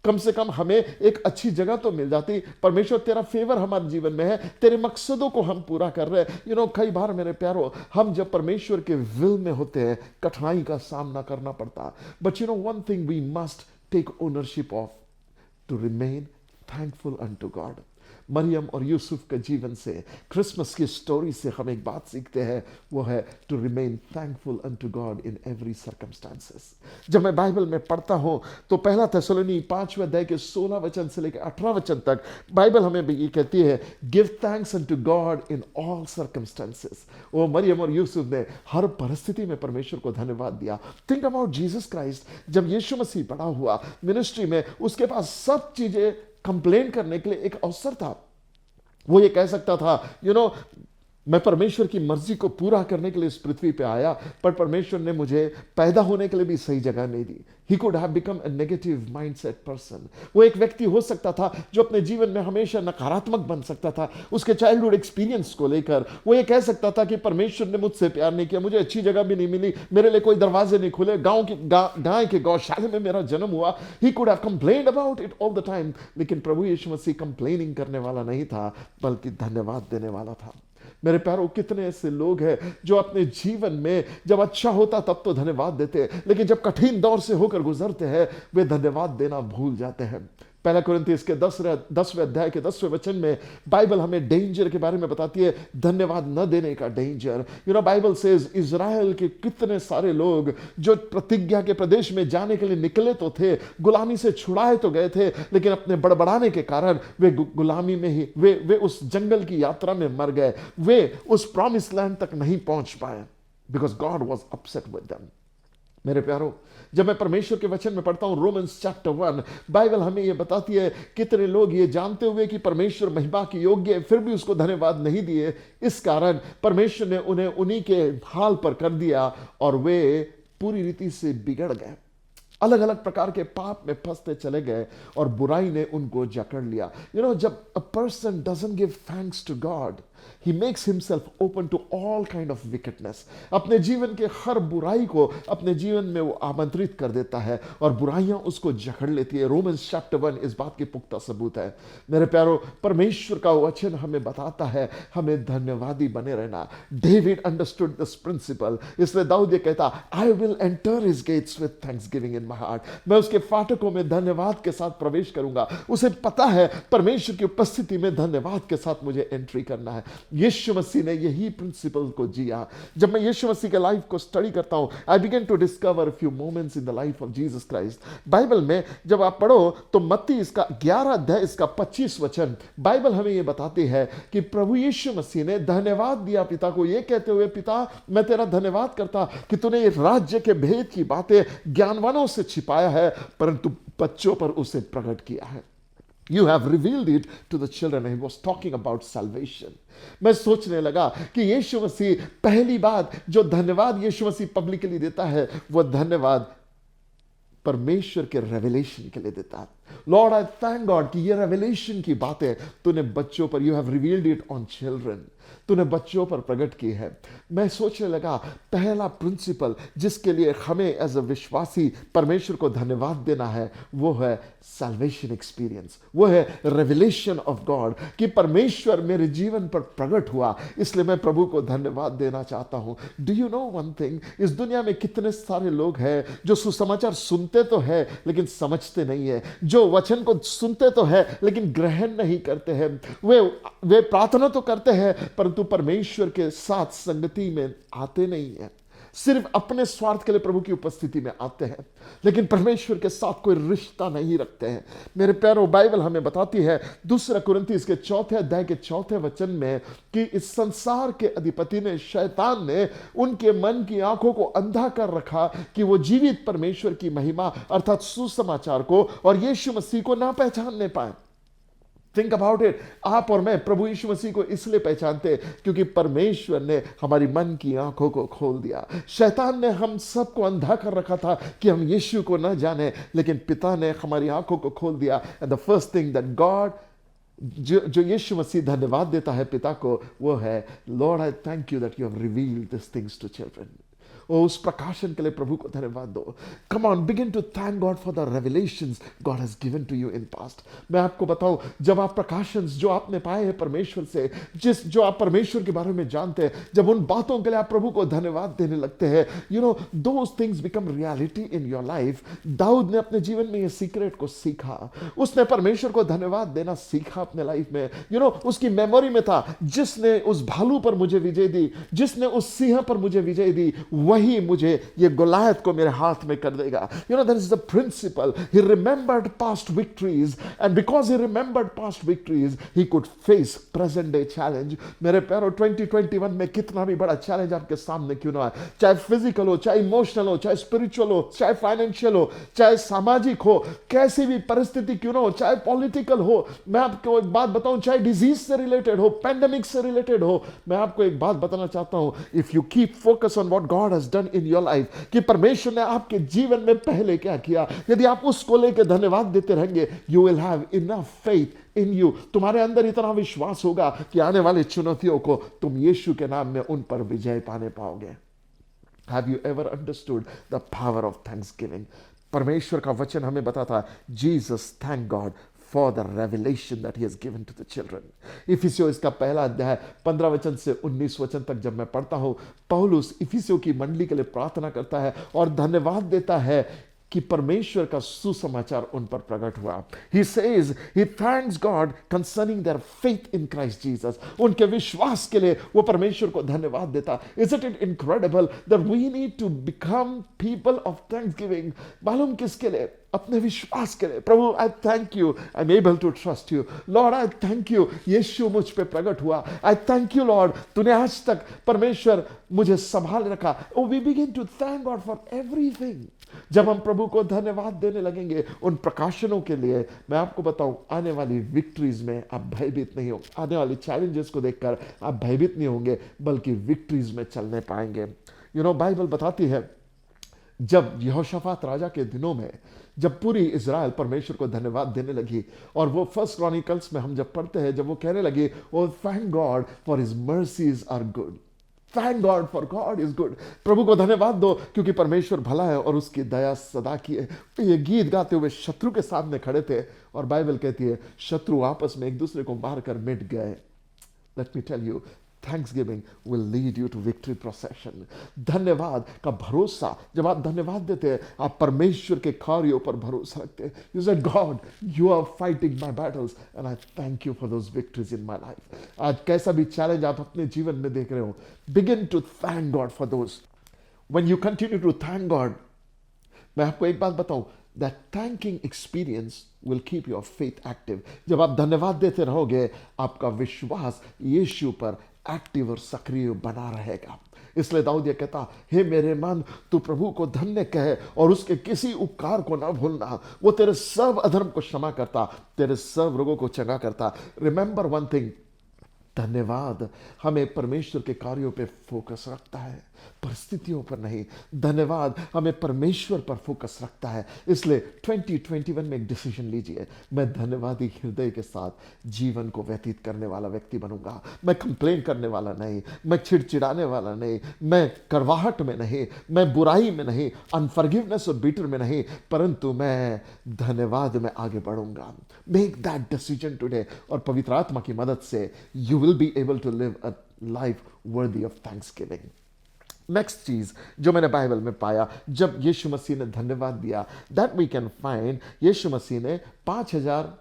कम से कम हमें एक अच्छी जगह तो मिल जाती। परमेश्वर तेरा फेवर हमारे जीवन में है, तेरे मकसदों को हम पूरा कर रहे हैं। कई बार मेरे प्यारो, हम जब परमेश्वर के विल में होते हैं कठिनाई का सामना करना पड़ता। But one thing we must take ownership of, to remain thankful unto God. मरियम और यूसुफ के जीवन से, क्रिसमस की स्टोरी से हम एक बात सीखते हैं, वो है to remain thankful unto God in every circumstances. जब मैं बाइबल में पढ़ता हूं तो पहला थिस्सलुनी 5वें अध्याय के 16 वचन से लेकर 18 वचन तक बाइबल हमें भी ये कहती है, give thanks unto God in all circumstances. वो मरियम और यूसुफ ने हर परिस्थिति में परमेश्वर को धन्यवाद दिया। थिंक अबाउट जीसस क्राइस्ट, जब यीशु मसीह बड़ा हुआ मिनिस्ट्री में, उसके पास सब चीजें कंप्लेन करने के लिए एक अवसर था। वो ये कह सकता था, मैं परमेश्वर की मर्जी को पूरा करने के लिए इस पृथ्वी पे आया, पर परमेश्वर ने मुझे पैदा होने के लिए भी सही जगह नहीं दी। He could have become a negative mindset person. वो एक व्यक्ति हो सकता था जो अपने जीवन में हमेशा नकारात्मक बन सकता था। उसके चाइल्डहुड एक्सपीरियंस को लेकर वो ये कह सकता था कि परमेश्वर ने मुझसे प्यार नहीं किया, मुझे अच्छी जगह भी नहीं मिली, मेरे लिए कोई दरवाजे नहीं खुले, गाय के गौशाले में मेरा जन्म हुआ। He could have complained about it all the time. लेकिन प्रभु यीशु मसीह कंप्लेनिंग करने वाला नहीं था, बल्कि धन्यवाद देने वाला था। मेरे प्यारों, कितने ऐसे लोग हैं जो अपने जीवन में जब अच्छा होता तब तो धन्यवाद देते, लेकिन जब कठिन दौर से होकर गुजरते हैं वे धन्यवाद देना भूल जाते हैं। पहला कुरिन्थियों के 10वें अध्याय के 10वें वचन में बाइबल हमें डेंजर के बारे में बताती है, धन्यवाद न देने का डेंजर। बाइबल सेज, इजराइल के कितने सारे लोग जो प्रतिज्ञा के प्रदेश में जाने के लिए निकले तो थे, गुलामी से छुड़ाए तो गए थे, लेकिन अपने बड़बड़ाने के कारण वे गुलामी में ही वे उस जंगल की यात्रा में मर गए। वे उस प्रॉमिस लैंड तक नहीं पहुंच पाए, because God was upset with them. मेरे प्यारो, जब मैं परमेश्वर के वचन में पढ़ता हूं रोमन्स चैप्टर 1, बाइबल हमें यह बताती है कितने लोग ये जानते हुए कि परमेश्वर महिमा की योग्य है फिर भी उसको धन्यवाद नहीं दिए। इस कारण परमेश्वर ने उन्हें उन्हीं के हाल पर कर दिया और वे पूरी रीति से बिगड़ गए, अलग अलग प्रकार के पाप में फंसते चले गए और बुराई ने उनको जकड़ लिया। जब a person doesn't give thanks to God, he makes himself open to all kind of wickedness. अपने जीवन के हर बुराई को अपने जीवन में वो आमंत्रित कर देता है और बुराइयां उसको जकड़ लेती है। रोमन्स चैप्टर 1 इस बात की पुख्ता सबूत है। मेरे प्यारो, परमेश्वर का वचन हमें बताता है हमें धन्यवादी बने रहना। डेविड अंडरस्टूड दिस प्रिंसिपल, इसलिए दाऊद ये कहता, I will enter his gates with thanksgiving in my heart. मैं उसके फाटकों में धन्यवाद के साथ प्रवेश करूंगा। उसे पता है परमेश्वर की उपस्थिति में धन्यवाद के साथ मुझे एंट्री करना है। यीशु मसीह ने यही प्रिंसिपल को जिया। जब मैं यीशु मसीह के लाइफ को स्टडी करता हूं, I begin to discover few moments in the life of Jesus Christ. Bible में जब आप पढ़ो तो मत्ती इसका 11 अध्याय इसका 25 वचन, बाइबल हमें यह बताती है कि प्रभु यीशु मसीह ने धन्यवाद दिया पिता को, यह कहते हुए, पिता मैं तेरा धन्यवाद करता कि तूने ये राज्य के भेद की बातें ज्ञानवानों से छिपाया है, परंतु बच्चों पर उसे प्रकट किया है। You have revealed it to the children. And he was talking about salvation. मैं सोचने लगा कि यीशु मसीह पहली बात जो धन्यवाद यीशु मसीह पब्लिकली देता है वो धन्यवाद परमेश्वर के रेवलेशन के लिए देता है। लॉर्ड, आई थैंक गॉड कि ये रेवलेशन की बातें तूने बच्चों पर, you have revealed it on children, तूने बच्चों पर प्रकट की है। मैं सोचने लगा पहला प्रिंसिपल जिसके लिए हमें एज अ विश्वासी परमेश्वर को धन्यवाद देना है वो है सैल्वेशन एक्सपीरियंस, वो है रेवलेशन ऑफ गॉड कि परमेश्वर मेरे जीवन पर प्रकट हुआ, इसलिए मैं प्रभु को धन्यवाद देना चाहता हूं। Do you know one thing, इस दुनिया में कितने सारे लोग हैं जो सुसमाचार सुनते तो है लेकिन समझते नहीं है, जो वचन को सुनते तो है लेकिन ग्रहण नहीं करते हैं। वे प्रार्थना तो करते हैं परंतु परमेश्वर के साथ संगति में आते नहीं हैं, सिर्फ अपने स्वार्थ के लिए प्रभु की उपस्थिति में आते हैं लेकिन परमेश्वर के साथ कोई रिश्ता नहीं रखते हैं। मेरे प्यारों, बाइबल हमें बताती है 2 कुरिन्थियों के 4 अध्याय के 4 वचन में कि इस संसार के अधिपति ने, शैतान ने उनके मन की आंखों को अंधा कर रखा कि वो जीवित परमेश्वर की महिमा अर्थात सुसमाचार को और यीशु मसीह को ना पहचानने पाए। Think about it. आप और मैं प्रभु यीशु मसीह को इसलिए पहचानते हैं क्योंकि परमेश्वर ने हमारी मन की आंखों को खोल दिया। शैतान ने हम सबको अंधा कर रखा था कि हम यीशु को न जाने, लेकिन पिता ने हमारी आंखों को खोल दिया। And the first thing that God, जो यीशु मसीह धन्यवाद देता है पिता को, वो है, Lord I thank you that you have revealed this things to children. उस प्रकाशन के लिए प्रभु को धन्यवाद दो। Come on, begin to thank God for the revelations God has given to you in past. मैं आपको बताऊं, जब आप प्रकाशन जो आपने पाए हैं परमेश्वर से, जो आप परमेश्वर के बारे में जानते हैं, जब उन बातों के लिए आप प्रभु को धन्यवाद देने लगते हैं, you know those things become reality in your life. दाऊद ने अपने जीवन में ये सीक्रेट को सीखा। उसने परमेश्वर को धन्यवाद देना सीखा अपने लाइफ में। यू नो उसकी मेमोरी में था, जिसने उस भालू पर मुझे विजय दी, जिसने उस सिंह पर मुझे विजय दी, वही मुझे ये गोलायत को मेरे हाथ में कर देगा। You know, that is the principle. He remembered past victories, and because he remembered past victories, he could face present day challenge. मेरे प्यारों, 2021 में कितना भी बड़ा चैलेंज आपके सामने क्यों ना आए, चाहे फिजिकल हो, चाहे इमोशनल हो, चाहे स्पिरिचुअल हो, चाहे फाइनेंशियल हो, चाहे सामाजिक हो, कैसी भी परिस्थिति क्यों ना हो, चाहे पॉलिटिकल हो, मैं आपको एक बात बताऊं, चाहे डिजीज से रिलेटेड हो, पैंडेमिक से रिलेटेड हो, मैं आपको एक बात बताना चाहता हूं, if you keep focus on what God has done in your life, कि परमेश्वर ने आपके जीवन में पहले क्या किया, यदि आप उसको लेकर धन्यवाद देते रहेंगे, you will have enough faith in you. तुम्हारे अंदर इतना विश्वास होगा कि आने वाली चुनौतियों को तुम यीशु के नाम में उन पर विजय पाने पाओगे। Have you ever understood the power of Thanksgiving? परमेश्वर का वचन हमें बताता है, Jesus thank God for the revelation that he has given to the children. इफिसियों इसका पहला अध्याय 15 वचन से 19 वचन तक जब मैं पढ़ता हूं, पौलुस इफिसियों की मंडली के लिए प्रार्थना करता है और धन्यवाद देता है कि परमेश्वर का सुसमाचार उन पर प्रकट हुआ। He says he thanks God concerning their faith in Christ Jesus. उनके विश्वास के लिए वो परमेश्वर को धन्यवाद देता। Isn't it incredible that we need to become people of thanksgiving? मालूम किसके लिए? अपने विश्वास के लिए। प्रभु, I thank you, I am able to trust you. Lord, I thank you, Yeshu मुझ पे प्रकट हुआ। आई थैंक यू लॉर्ड, तूने आज तक परमेश्वर मुझे संभाल रखा। Oh we begin to thank God for everything. जब हम प्रभु को धन्यवाद देने लगेंगे उन प्रकाशनों के लिए, मैं आपको बताऊं, आने वाली विक्ट्रीज में आप भयभीत नहीं होंगे। आने वाली चैलेंजेस को देखकर आप भयभीत नहीं होंगे, बल्कि विक्ट्रीज में चलने पाएंगे। यू नो, बाइबल बताती है, जब यहोशाफात राजा के दिनों में जब पूरी इज़राइल परमेश्वर को धन्यवाद देने लगी, और वो फर्स्ट क्रॉनिकल्स में हम जब पढ़ते हैं, जब वो कहने लगे, oh thank God for his mercies are good, thank God for God is good. प्रभु को धन्यवाद दो क्योंकि परमेश्वर भला है और उसकी दया सदा की है। ये गीत गाते हुए शत्रु के सामने खड़े थे, और बाइबल कहती है शत्रु आपस में एक दूसरे को मारकर मिट गए। Let me tell you, Thanksgiving will lead you to victory procession. धन्यवाद का भरोसा, जब आप धन्यवाद देते हैं, आप परमेश्वर के कार्यों पर भरोसा रखते हैं। You said, God, you are fighting my battles and I thank you for those victories in my life. आज कैसा भी चैलेंज आप अपने जीवन में देख रहे हो, begin to thank God for those. When you continue to thank God, मैं आपको एक बात बताऊं, that thanking experience will keep your faith active. जब आप धन्यवाद देते रहोगे, आपका विश्वास यीशु पर एक्टिव और सक्रिय बना रहेगा। इसलिए दाऊद ये कहता, हे मेरे मन, तू प्रभु को धन्य कहे और उसके किसी उपकार को ना भूलना। वो तेरे सब अधर्म को क्षमा करता, तेरे सब रोगों को चंगा करता। रिमेंबर वन थिंग, धन्यवाद हमें परमेश्वर के कार्यों पे फोकस रखता है, परिस्थितियों पर नहीं। धन्यवाद हमें परमेश्वर पर फोकस रखता है। इसलिए 2021 में एक डिसीजन लीजिए, मैं धन्यवादी हृदय के साथ जीवन को व्यतीत करने वाला व्यक्ति बनूंगा। मैं कंप्लेन करने वाला नहीं, मैं चिड़चिड़ाने वाला नहीं, मैं करवाहट में नहीं, मैं बुराई में नहीं, अनफॉरगिवनेस और बीटर में नहीं, परंतु मैं धन्यवाद में आगे बढ़ूंगा। मेक दैट डिसीजन टुडे, और पवित्र आत्मा की मदद से you will be able to live a life worthy of thanksgiving. Next चीज जो मैंने बाइबल में पाया, जब यीशु मसीह ने धन्यवाद दिया, दैट वी कैन फाइंड, यीशु मसीह ने 5,000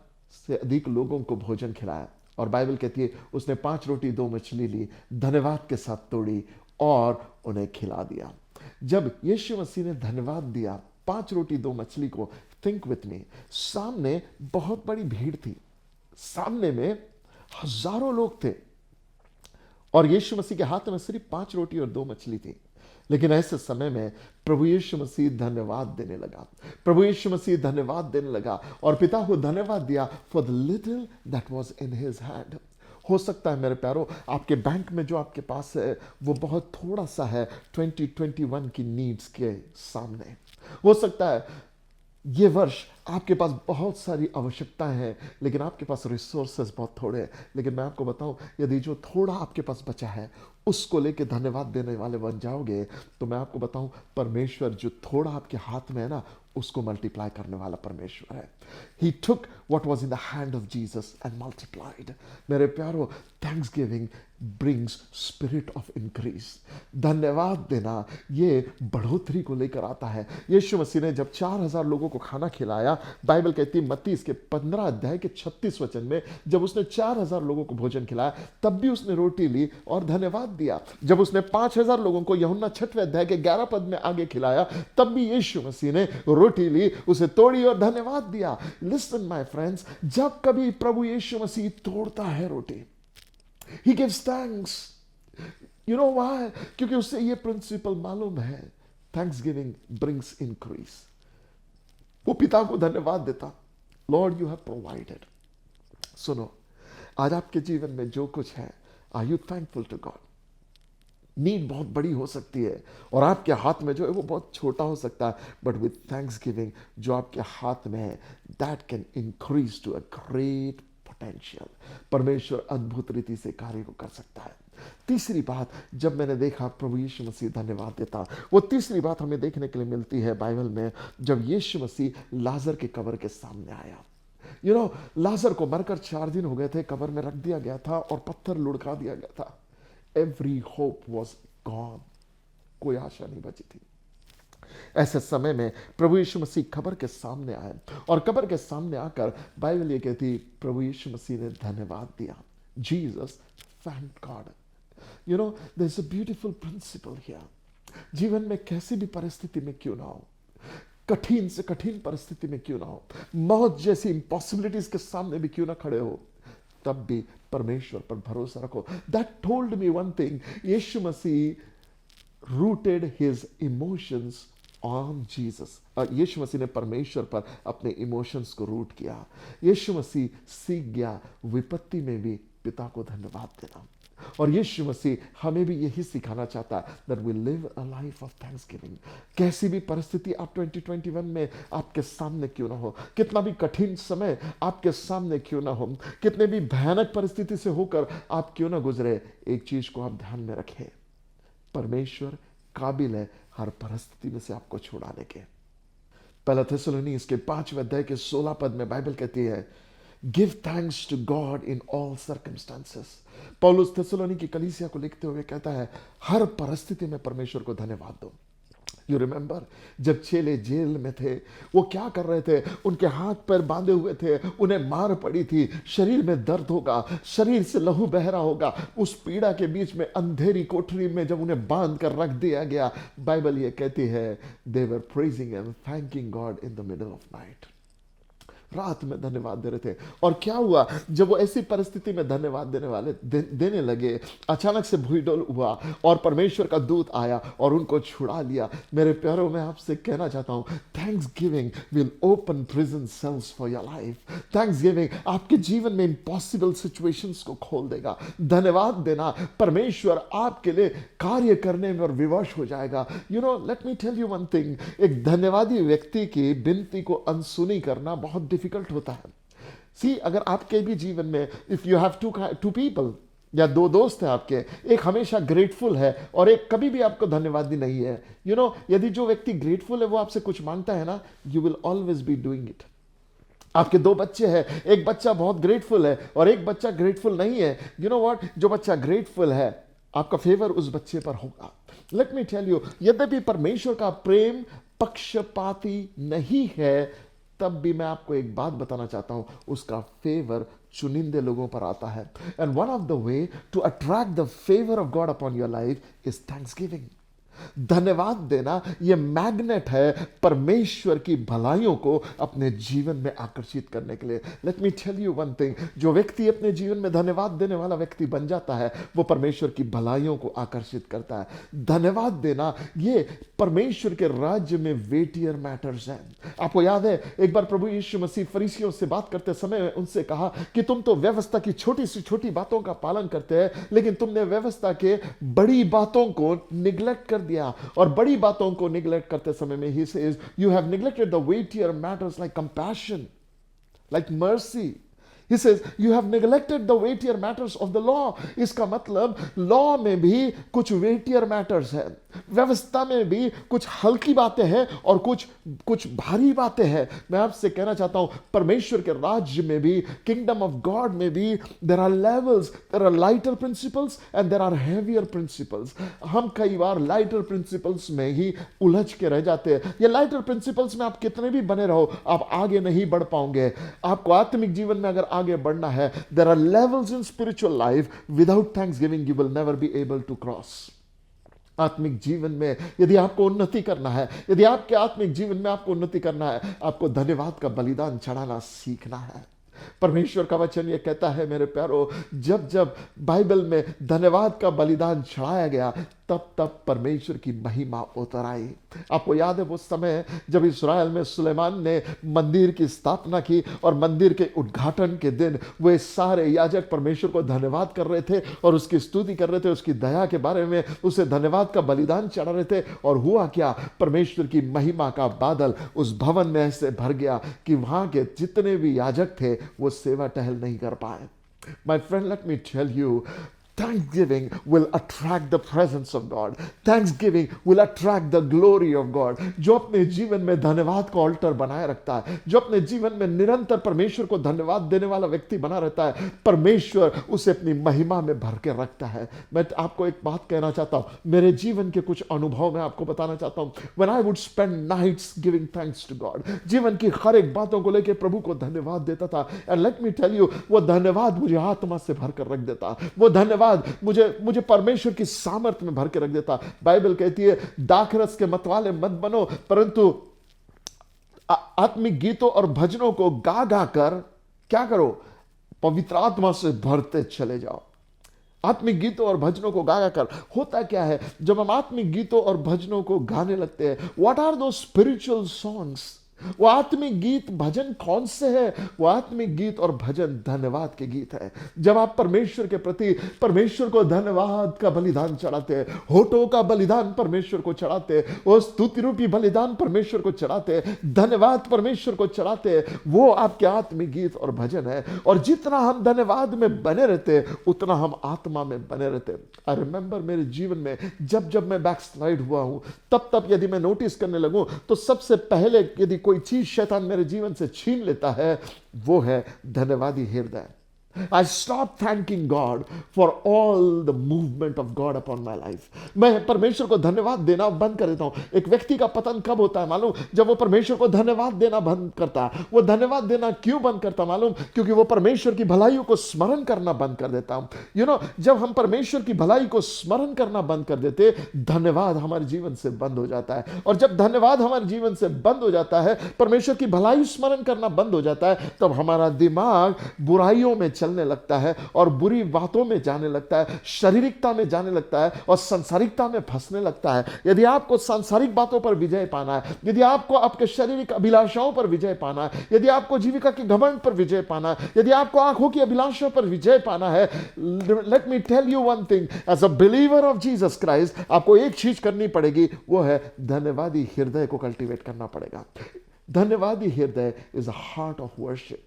से अधिक लोगों को भोजन खिलाया। और बाइबल कहती है उसने 5 रोटी 2 मछली ली, धन्यवाद के साथ तोड़ी और उन्हें खिला दिया। जब यीशु मसीह ने धन्यवाद दिया 5 रोटी 2 मछली को, थिंक विथ मी, सामने बहुत बड़ी भीड़ थी, सामने में हजारों लोग थे और यीशु मसीह के हाथ में सिर्फ 5 रोटी और 2 मछली थी। लेकिन ऐसे समय में प्रभु यीशु मसीह धन्यवाद देने लगा, प्रभु यीशु मसीह धन्यवाद देने लगा और पिता को धन्यवाद दिया for the little that was in his hand. हो सकता है मेरे प्यारो आपके बैंक में जो आपके पास है वो बहुत थोड़ा सा है 2021 की नीड्स के सामने। हो सकता है ये वर्ष आपके पास बहुत सारी आवश्यकताएं हैं लेकिन आपके पास रिसोर्सेज बहुत थोड़े हैं। लेकिन मैं आपको बताऊं, यदि जो थोड़ा आपके पास बचा है उसको लेके धन्यवाद देने वाले बन जाओगे तो मैं आपको बताऊं, परमेश्वर जो थोड़ा आपके हाथ में है ना उसको मल्टीप्लाई करने वाला परमेश्वर है। He took what was in the hand of Jesus and multiplied. मेरे प्यारो, Thanksgiving brings spirit of increase. धन्यवाद देना ये बढ़ोतरी को लेकर आता है। यीशु मसीह ने जब 4,000 लोगों को खाना खिलाया, बाइबल कहती है मत्ती इसके 15 अध्याय के 36 वचन में, जब उसने 4,000 लोगों को भोजन खिलाया तब भी उसने रोटी ली और धन्यवाद दिया। जब उसने 5,000 लोगों को यूहन्ना 6वें अध्याय के 11 पद में आगे खिलाया तब भी यीशु मसीह ने रोटी ली, उसे तोड़ी और धन्यवाद दिया। लिसन माय फ्रेंड्स, जब कभी प्रभु यीशु मसीह तोड़ता है रोटी, he gives thanks. You know why? क्योंकि उससे ये प्रिंसिपल मालूम है, thanksgiving brings increase. वो पिता को धन्यवाद देता, Lord you have provided. सुनो, आज आपके जीवन में जो कुछ है, are you thankful to God? Need बहुत बड़ी हो सकती है और आपके हाथ में जो है वो बहुत छोटा हो सकता है, बट विथ थैंक्सगिविंग जो आपके हाथ में है, that can increase to a great potential. परमेश्वर अद्भुत रीति से कार्य को कर सकता है। तीसरी बात, जब मैंने देखा प्रभु यीशु मसीह धन्यवाद देता, वो तीसरी बात हमें देखने के लिए मिलती है बाइबल में, जब यीशु मसीह लाजर के कब्र के सामने आया। यू नो, लाजर को मरकर 4 दिन हो गए थे, कब्र में रख दिया गया था और पत्थर लुढ़का दिया गया था। Every hope was gone. कोई आशा नहीं बची थी। ऐसे समय में प्रभु यीशु मसीह कब्र के सामने आए और कब्र के सामने आकर बाइबल ये कहती, प्रभु यीशु मसीह ने धन्यवाद दिया। Jesus thanked God. You know, there's a beautiful principle here. जीवन में कैसी भी परिस्थिति में क्यों ना हो, कठिन से कठिन परिस्थिति में क्यों ना हो, मौत जैसी इम्पॉसिबिलिटीज के सामने भी क्यों ना खड़े हो, तब भी परमेश्वर पर भरोसा रखो। That told me one thing, Yeshu Masih rooted his emotions on Jesus. Yeshu Masih ने परमेश्वर पर अपने इमोशंस को रूट किया। यीशु मसीह सीख गया विपत्ति में भी पिता को धन्यवाद देना। और यीशु मसीह हमें भी यही सिखाना चाहता है, that we live a life of thanksgiving. कैसी भी परिस्थिति आप 2021 में आपके सामने क्यों ना हो, कितना भी कठिन समय आपके सामने क्यों ना हो, कितने भी भयानक परिस्थिति से होकर आप क्यों ना गुजरे, एक चीज को आप ध्यान में रखें, परमेश्वर काबिल है हर परिस्थिति में से आपको छुड़ाने के। पहला थिस्सलुनीक इसके 5वें अध्याय के 16 पद में बाइबल कहती है, give thanks to God in all circumstances. पौलुस थिस्सलुनीक की कलीसिया को लिखते हुए कहता है, हर परिस्थिति में परमेश्वर को धन्यवाद दो। यू रिमेंबर, जब चेले जेल में थे, वो क्या कर रहे थे, उनके हाथ पैर बांधे हुए थे, उन्हें मार पड़ी थी, शरीर में दर्द होगा, शरीर से लहू बह रहा होगा। उस पीड़ा के बीच में अंधेरी कोठरी में जब उन्हें बांध कर रख दिया गया, बाइबल ये कहती है, they were praising and thanking God in the middle of night. रात में धन्यवाद दे रहे थे। और क्या हुआ, जब वो ऐसी परिस्थिति में धन्यवाद देने लगे, अचानक से भूईडोल हुआ और परमेश्वर का दूत आया और उनको छुड़ा लिया। मेरे प्यारों, मैं आपसे कहना चाहता हूं, thanksgiving will open prison cells for your life. Thanksgiving आपके जीवन में इम्पॉसिबल सिचुएशंस को खोल देगा। धन्यवाद देना, परमेश्वर आपके लिए कार्य करने में और विवश हो जाएगा। You know, let me tell you one thing, एक धन्यवादी व्यक्ति की विनती को अनसुनी करना बहुत डिफिकल्ट होता है। सी, अगर आपके भी जीवन में if you have two people, या 2 दोस्त हैं आपके, एक हमेशा ग्रेटफुल है और एक कभी भी आपको धन्यवादी नहीं है, यू नो, यदि जो व्यक्ति ग्रेटफुल है वो आपसे कुछ मांगता है ना, you will always be doing it. आपके 2 बच्चे हैं, एक बच्चा बहुत ग्रेटफुल है और एक बच्चा ग्रेटफुल नहीं है। यू नो व्हाट, जो बच्चा ग्रेटफुल है आपका फेवर उस बच्चे पर होगा। लेट मी टेल यू, यद्यपि परमेश्वर का प्रेम पक्षपाती नहीं है, तब भी मैं आपको एक बात बताना चाहता हूं, उसका फेवर चुनिंदे लोगों पर आता है। And one of the way to attract the favour of God upon your life is thanksgiving. धन्यवाद देना यह मैग्नेट है परमेश्वर की भलाइयों को अपने जीवन में आकर्षित करने के लिए। Let me tell you one thing, जो व्यक्ति अपने जीवन में धन्यवाद देने वाला व्यक्ति बन जाता है, वो परमेश्वर की भलाइयों को आकर्षित करता है। धन्यवाद देना ये परमेश्वर के राज्य में वेटियर मैटर्स है। आपको याद है, एक बार प्रभु यीशु मसीह फरीसियों से बात करते समय उनसे कहा कि तुम तो व्यवस्था की छोटी सी छोटी बातों का पालन करते हैं, लेकिन तुमने व्यवस्था के बड़ी बातों को निग्लेक्ट कर दिया। और बड़ी बातों को निग्लेक्ट करते समय में ही says, you have neglected the weightier matters like compassion, like mercy. He says, you have neglected the weightier matters of the law. इसका मतलब लॉ में भी कुछ weightier matters है, व्यवस्था में भी कुछ हल्की बातें हैं और कुछ भारी बातें हैं। मैं आपसे कहना चाहता हूं, परमेश्वर के राज्य में भी, किंगडम ऑफ गॉड में भी there are levels, there are lighter principles and there are heavier principles. हम कई बार lighter principles में ही उलझ के रह जाते हैं। ये lighter principles में आप कितने भी बने रहो, आप आगे नहीं बढ़ पाओगे। आपको आत्मिक जीवन में अगर आगे बढ़ना है, there are levels in spiritual life without thanksgiving you will never be able to cross. आत्मिक जीवन में यदि आपको उन्नति करना है, यदि आपके आत्मिक जीवन में आपको उन्नति करना है, आपको धन्यवाद का बलिदान चढ़ाना सीखना है। परमेश्वर का वचन ये कहता है मेरे प्यारो, जब जब बाइबल में धन्यवाद का बलिदान चढ़ाया गया, तब तब परमेश्वर की महिमा उतर आई। आपको याद है वो समय जब इस्राएल में सुलेमान ने मंदिर की स्थापना की और मंदिर के उद्घाटन के दिन वे सारे याजक परमेश्वर को धन्यवाद कर रहे थे और उसकी स्तुति कर रहे थे, उसकी दया के बारे में उसे धन्यवाद का बलिदान चढ़ा रहे थे। और हुआ क्या, परमेश्वर की महिमा का बादल उस भवन में ऐसे भर गया कि वहां के जितने भी याजक थे वो सेवा टहल नहीं कर पाए। My friend, let me tell you, thanksgiving will attract the presence of God. Thanksgiving will attract the glory of God. जो अपने जीवन में धन्यवाद को ऑल्टर बनाए रखता है, जो अपने जीवन में निरंतर परमेश्वर को धन्यवाद देने वाला व्यक्ति बना रहता है, परमेश्वर उसे अपनी महिमा में भर के रखता है। मैं आपको एक बात कहना चाहता हूं, मेरे जीवन के कुछ अनुभव मैं आपको बताना चाहता हूं। When I would spend nights giving thanks to God, जीवन की हर एक बातों को लेकर प्रभु को धन्यवाद देता था। And let me tell you, वो धन्यवाद मुझे आत्मा से भर कर रख देता, वो धन्यवाद मुझे परमेश्वर की सामर्थ्य में भर के रख देता। बाइबल कहती है, दाखरस के मतवाले मत बनो, परंतु आत्मिक गीतों और भजनों को गा गा कर क्या करो, पवित्र आत्मा से भरते चले जाओ। आत्मिक गीतों और भजनों को गा गा कर होता क्या है, जब हम आत्मिक गीतों और भजनों को गाने लगते हैं, व्हाट आर दो स्पिरिचुअल सॉन्ग्स? वो आत्मिक गीत भजन कौन से है? वो आत्मिक गीत और भजन धन्यवाद के गीत है। जब आप परमेश्वर के प्रति परमेश्वर को धन्यवाद का बलिदान चढ़ाते हैं, होठों का बलिदान परमेश्वर को चढ़ाते हैं, वो स्तुति रूपी बलिदान परमेश्वर को चढ़ाते हैं, धन्यवाद परमेश्वर को चढ़ाते हैं, वो आपके आत्मिक गीत और भजन है। और जितना हम धन्यवाद में बने रहते हैं, उतना हम आत्मा में बने रहते हैं। आई रिमेंबर मेरे जीवन में जब जब मैं बैकस्लाइड हुआ हूं, तब तब यदि मैं नोटिस करने लगूं, तो सबसे पहले यदि कोई चीज शैतान मेरे जीवन से छीन लेता है, वो है धन्यवादी हृदय। I stop thanking God for all the movement of God upon my life. मैं परमेश्वर को धन्यवाद देना बंद कर देता हूं। एक व्यक्ति का पतन कब होता है मालूम? जब वो परमेश्वर को धन्यवाद देना बंद करता है। वो धन्यवाद देना क्यों बंद करता मालूम? क्योंकि वो परमेश्वर की भलाइयों को स्मरण करना बंद कर देता हूं। You know, जब हम परमेश्वर की भलाई को स्मरण करना बंद कर देते, धन्यवाद हमारे जीवन से बंद हो जाता है। और जब धन्यवाद हमारे जीवन से बंद हो जाता है, परमेश्वर की भलाई स्मरण करना बंद हो जाता है, तब हमारा दिमाग बुराइयों में चलने लगता है और बुरी बातों में जाने लगता है, शारीरिकता में जाने लगता है और सांसारिकता में फंसने लगता है। यदि आपको सांसारिक बातों पर विजय पाना है, यदि आपको आपके शारीरिक अभिलाषाओं पर विजय पाना है, यदि आपको जीविका के घमंड पर विजय पाना है, यदि आपको आंखों की अभिलाषा पर विजय पाना है, let me tell you one thing, as a believer of Jesus Christ, आपको एक चीज करनी पड़ेगी, वो है धन्यवादी हृदय को कल्टीवेट करना पड़ेगा। धन्यवादी हृदय is a heart of worship.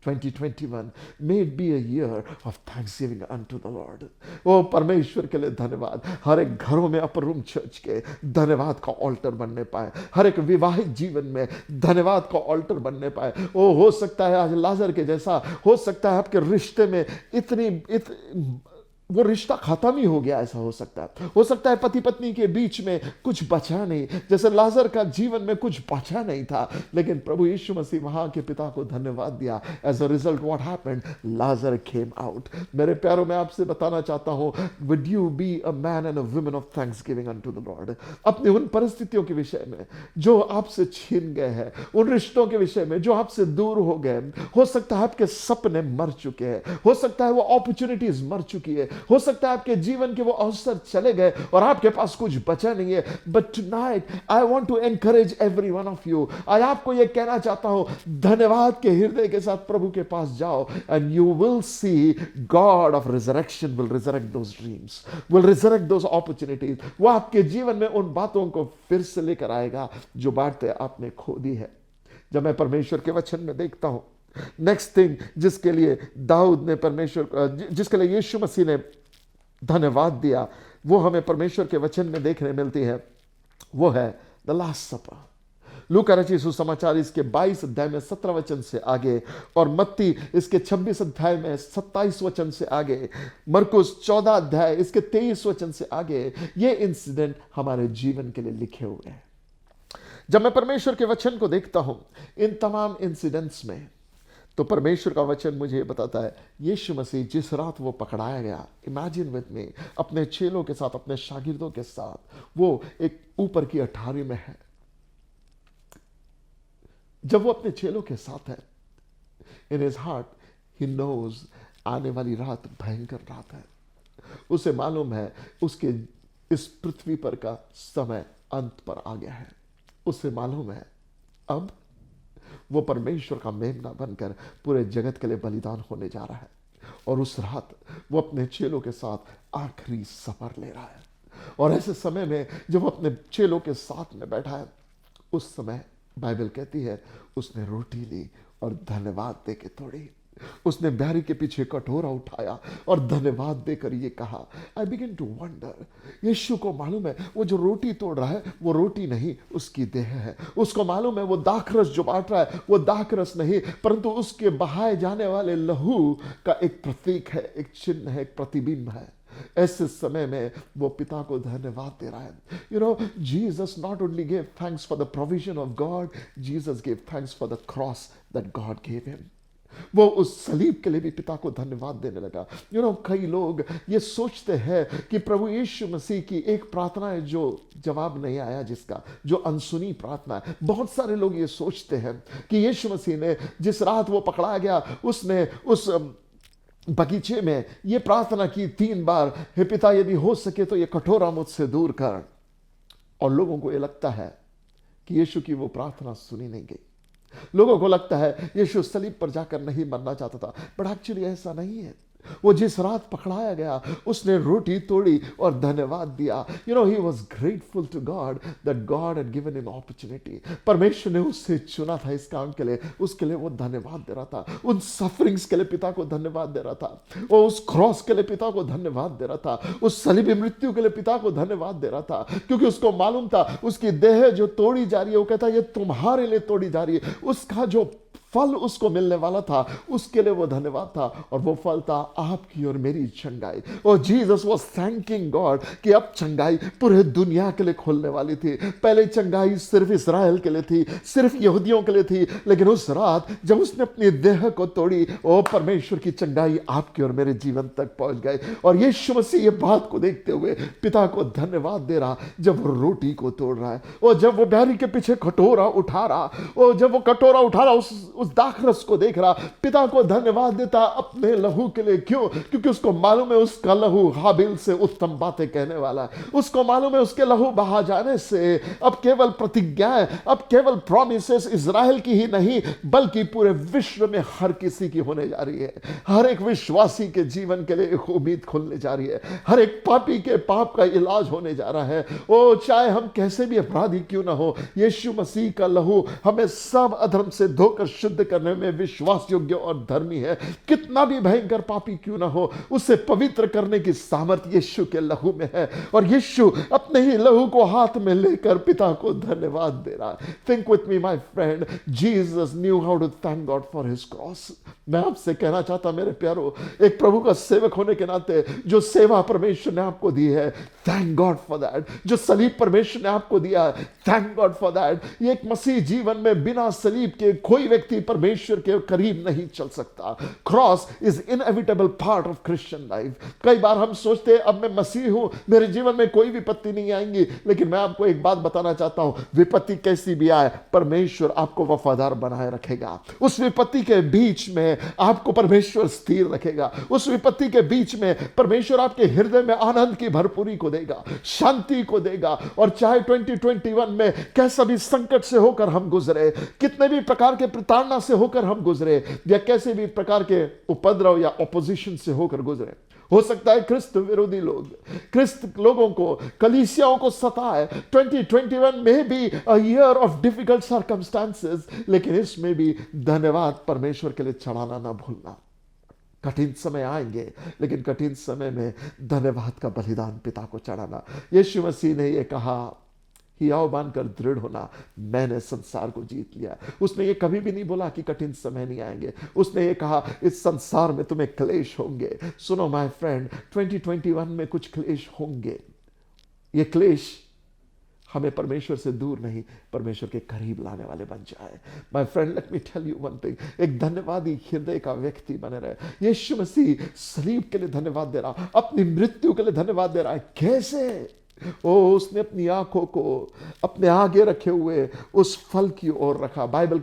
2021 may it be a year of thanksgiving unto the Lord. ओ परमेश्वर के लिए धन्यवाद। हर एक घरों में अपर रूम चर्च के धन्यवाद का ऑल्टर बनने पाए, हर एक विवाहित जीवन में धन्यवाद का ऑल्टर बनने पाए। ओ हो सकता है आज लाजर के जैसा, हो सकता है आपके रिश्ते में वो रिश्ता खत्म ही हो गया, ऐसा हो सकता है। हो सकता है पति पत्नी के बीच में कुछ बचा नहीं, जैसे लाजर का जीवन में कुछ बचा नहीं था, लेकिन प्रभु यीशु मसीह वहां के पिता को धन्यवाद दिया। As a result what happened, Lazarus came out. मेरे प्यारों, मैं आपसे बताना चाहता हूं, would you be a man and a woman of thanksgiving unto the Lord. अपनी उन परिस्थितियों के विषय में जो आपसे छीन गए हैं, उन रिश्तों के विषय में जो आपसे दूर हो गए, हो सकता है आपके सपने मर चुके हैं, हो सकता है वो अपॉर्चुनिटीज मर चुकी है, हो सकता है आपके जीवन के वो अवसर चले गए और आपके पास कुछ बचा नहीं है। But tonight I want to encourage every one of you. आज आपको ये कहना चाहता हूं, धन्यवाद के हृदय के साथ प्रभु के पास जाओ, and you will see God of resurrection will resurrect those dreams, will resurrect those opportunities. वो आपके जीवन में उन बातों को फिर से लेकर आएगा जो बातें आपने खो दी है। जब मैं परमेश्वर के वचन में देखता हूं, नेक्स्ट थिंग जिसके लिए दाऊद ने जिसके लिए यीशु मसीह ने धन्यवाद दिया, वो हमें परमेश्वर के वचन में देखने मिलती है, वो है द लास्ट सपर। लूका रचित सुसमाचार इसके 22 अध्याय में 17 वचन से आगे, और मत्ती इसके 26 अध्याय में 27 वचन से आगे, मरकुस 14 अध्याय इसके 23 वचन से आगे, ये इंसिडेंट हमारे जीवन के लिए लिखे हुए हैं। जब मैं परमेश्वर के वचन को देखता हूं इन तमाम इंसिडेंट्स में, तो परमेश्वर का वचन मुझे बताता है, यीशु मसीह जिस रात वो पकड़ाया गया, इमेजिन विद मी, अपने चेलों के साथ, अपने शागिर्दों के साथ, वो एक ऊपर की अठारी में है। जब वो अपने चेलों के साथ है, in his heart he knows आने वाली रात भयंकर रात है। उसे मालूम है उसके इस पृथ्वी पर का समय अंत पर आ गया है। उसे मालूम है अब वो परमेश्वर का मेमना बनकर पूरे जगत के लिए बलिदान होने जा रहा है, और उस रात वो अपने चेलों के साथ आखिरी सफर ले रहा है। और ऐसे समय में जब वो अपने चेलों के साथ में बैठा है, उस समय बाइबल कहती है उसने रोटी ली और धन्यवाद दे के तोड़ी। उसने बैरी के पीछे कटोरा उठाया और धन्यवाद देकर ये कहा, आई बिगिन टू वंडर। यीशु को मालूम है वो जो रोटी तोड़ रहा है वो रोटी नहीं, उसकी देह है। उसको मालूम है वो दाखरस जो बांट रहा है वो दाखरस नहीं, परंतु उसके बहाए जाने वाले लहू का एक प्रतीक है, एक चिन्ह है, एक प्रतिबिंब है। ऐसे समय में वो पिता को धन्यवाद दे रहा है। You know, Jesus not only gave thanks for the provision of God, Jesus gave thanks for the cross that God gave him. वो उस सलीब के लिए भी पिता को धन्यवाद देने लगा। यू नो, कई लोग ये सोचते हैं कि प्रभु यीशु मसीह की एक प्रार्थना है जो जवाब नहीं आया, जिसका जो अनसुनी प्रार्थना है। बहुत सारे लोग ये सोचते हैं कि यीशु मसीह ने जिस रात वो पकड़ा गया, उसने उस बगीचे में ये प्रार्थना की 3 बार, हे पिता यदि हो सके तो ये कटोरा मुझसे दूर कर। और लोगों को ये लगता है कि यीशु की वो प्रार्थना सुनी नहीं गई। लोगों को लगता है यीशु सलीब पर जाकर नहीं मरना चाहता था, बट एक्चुअली ऐसा नहीं है। वो जिस रात पकड़ाया गया उसने रोटी तोड़ी और धन्यवाद दिया। You know, he was grateful to God that God had given him opportunity. परमेश्वर ने उससे चुना था इस काम के लिए, उसके लिए वो धन्यवाद दे रहा था। उन सफरिंग्स के लिए पिता को धन्यवाद दे रहा था, वो उस क्रॉस के लिए पिता को धन्यवाद दे रहा था, उस सलीबी मृत्यु के लिए पिता को धन्यवाद दे रहा था, क्योंकि उसको मालूम था उसकी देह जो तोड़ी जा रही है, वो कहता है ये तुम्हारे लिए तोड़ी जा रही है। उसका जो फल उसको मिलने वाला था उसके लिए वो धन्यवाद था, और वो फल था आपकी और मेरी चंगाई। और जीसस वाज थैंकिंग गॉड कि अब चंगाई पूरे दुनिया के लिए खोलने वाली थी। पहले चंगाई सिर्फ इस्राएल के लिए थी, सिर्फ यहूदियों के लिए थी, लेकिन उस रात जब उसने अपनी देह को तोड़ी, ओ परमेश्वर की चंगाई आपके और मेरे जीवन तक पहुंच गए। और यीशु मसीह ये बात को देखते हुए पिता को धन्यवाद दे रहा जब वो रोटी को तोड़ रहा है, और जब वो बैरी के पीछे कटोरा उठा रहा, और जब वो कटोरा उठा रहा उस दाखरस को देख रहा, पिता को धन्यवाद देता अपने लहू के लिए। क्यों? क्योंकि उसको मालूम है उसका लहू हाबिल से उत्तम बातें कहने वाला है। उसको मालूम है उसके लहू बहा जाने से अब केवल प्रतिज्ञाएं, अब केवल प्रॉमिसेस इज़राइल की ही नहीं बल्कि पूरे विश्व में हर किसी की होने जा रही है। हर एक विश्वासी के जीवन के लिए एक उम्मीद खुलने जा रही है। हर एक पापी के पाप का इलाज होने जा रहा है। ओ चाहे हम कैसे भी अपराधी क्यों ना हो, यीशु मसीह का लहू हमें सब अधर्म से धोकर शुद्ध शुद्ध करने में विश्वास योग्य और धर्मी है। कितना भी भयंकर पापी क्यों ना हो, उसे पवित्र करने की सामर्थ्य यीशु के लहू में है, और यीशु अपने ही लहू को हाथ में लेकर पिता को धन्यवाद दे रहा है। Think with me my friend, Jesus knew how to thank God for his cross. मैं आपसे कहना चाहता मेरे प्यारो, एक प्रभु का सेवक होने के नाते जो सेवा परमेश्वर ने आपको दी है, थैंक गॉड फॉर दैट। जो सलीब परमेश्वर ने आपको दिया है, थैंक गॉड फॉर दैट। ये एक मसीह जीवन में बिना सलीब के कोई व्यक्ति परमेश्वर के करीब नहीं चल सकता। Cross is inevitable part of Christian life. कई बार हम सोचते हैं अब मैं मसीह हूं, मेरे जीवन में कोई विपत्ति नहीं आएंगी, लेकिन मैं आपको एक बात बताना चाहता हूं, विपत्ति कैसी भी आए, परमेश्वर आपको वफादार बनाए रखेगा। उस विपत्ति के बीच में आपको परमेश्वर स्थिर रखेगा। उस विपत्ति के बीच में परमेश्वर आपके हृदय में आनंद की भरपूरी को देगा, शांति को देगा। और चाहे 2021 में कैसा भी संकट से होकर हम गुजरे, कितने भी प्रकार के प्रताड़ना से होकर हम गुजरे, या कैसे भी प्रकार के उपद्रव या ऑपोजिशन से होकर गुजरे, हो सकता है ख्रिस्त विरोधी लोग ख्रिस्त लोगों को, कलीसियाओं को सताए। 2021 में भी a year of difficult circumstances, लेकिन इसमें भी धन्यवाद परमेश्वर के लिए चढ़ाना ना भूलना। कठिन समय आएंगे, लेकिन कठिन समय में धन्यवाद का बलिदान पिता को चढ़ाना। यीशु मसीह ने यह कहा, हियाव मानकर दृढ़ होना, मैंने संसार को जीत लिया। उसने ये कभी भी नहीं बोला कि कठिन समय नहीं आएंगे। उसने ये कहा इस संसार में तुम्हें क्लेश होंगे। सुनो माय फ्रेंड, 2021 में कुछ क्लेश होंगे। ये क्लेश हमें परमेश्वर से दूर नहीं, परमेश्वर के करीब लाने वाले बन जाए। My friend, let me tell you one thing, एक धन्यवादी हृदय का व्यक्ति बने रहे। यीशु मसीह सलीब के लिए धन्यवाद दे रहा, अपनी मृत्यु के लिए धन्यवाद दे रहा है। कैसे? उसने अपनी आंखों को अपने आगे रखे हुए उस फल की ओर रखा। बाइबल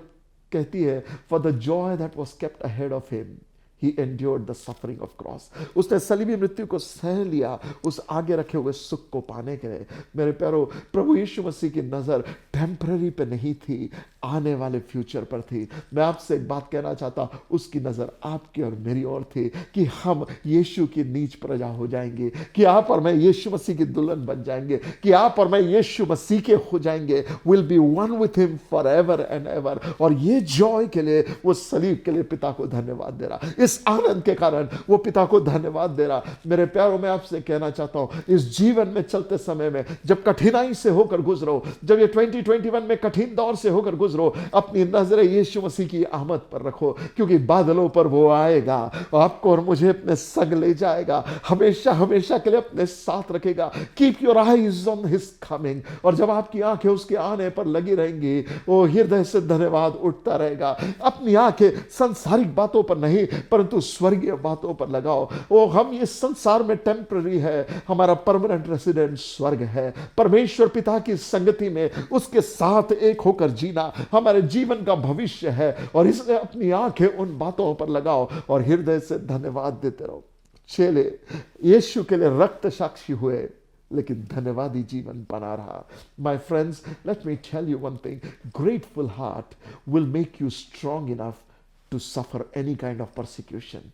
कहती है, for the Joy that was kept ahead of him he endured the suffering of cross। उसने सलीबी मृत्यु को सह लिया उस आगे रखे हुए सुख को पाने के लिए। मेरे प्यारो, प्रभु यीशु मसीह की नजर टेम्पररी पे नहीं थी, आने वाले फ्यूचर पर थी। मैं आपसे एक बात कहना चाहता, उसकी नजर आपकी और मेरी ओर थी कि हम यीशु की नीच प्रजा हो जाएंगे, कि आप और मैं यीशु मसीह की दुल्हन बन जाएंगे, कि आप और मैं यीशु मसीह के हो जाएंगे। Will be one with him for ever and ever. और ये जॉय के लिए, वो सलीब के लिए पिता को धन्यवाद दे रहा, इस आनंद के कारण वो पिता को धन्यवाद दे रहा। मेरे प्यारों, मैं आपसे कहना चाहता हूं, इस जीवन में चलते समय में जब कठिनाई से होकर गुजरो, जब ये 2021 में कठिन दौर से होकर गुजरो, अपनी नजरें यीशु मसीह की आमद पर रखो, क्योंकि बादलों पर वो आएगा, आपको और मुझे अपने संग ले जाएगा, हमेशा हमेशा के लिए अपने साथ रखेगा। Keep your eyes on his coming. और जब आपकी आंखें उसके आने पर लगी रहेंगी, वो हृदय से धन्यवाद उठता रहेगा। अपनी आंखें सांसारिक बातों पर नहीं, परंतु स्वर्गीय बातों पर लगाओ। वो हम इस संसार में टेम्पररी है, हमारा परमानेंट रेसिडेंट स्वर्ग है। परमेश्वर पिता की संगति में उसके साथ एक होकर जीना हमारे जीवन का भविष्य है। और इसलिए अपनी आंखें उन बातों पर लगाओ और हृदय से धन्यवाद देते रहो। चेले यीशु के लिए रक्त साक्षी हुए, लेकिन धन्यवादी जीवन बना रहा। My friends, let me tell you one thing, grateful heart will make you strong enough to suffer any kind of persecution।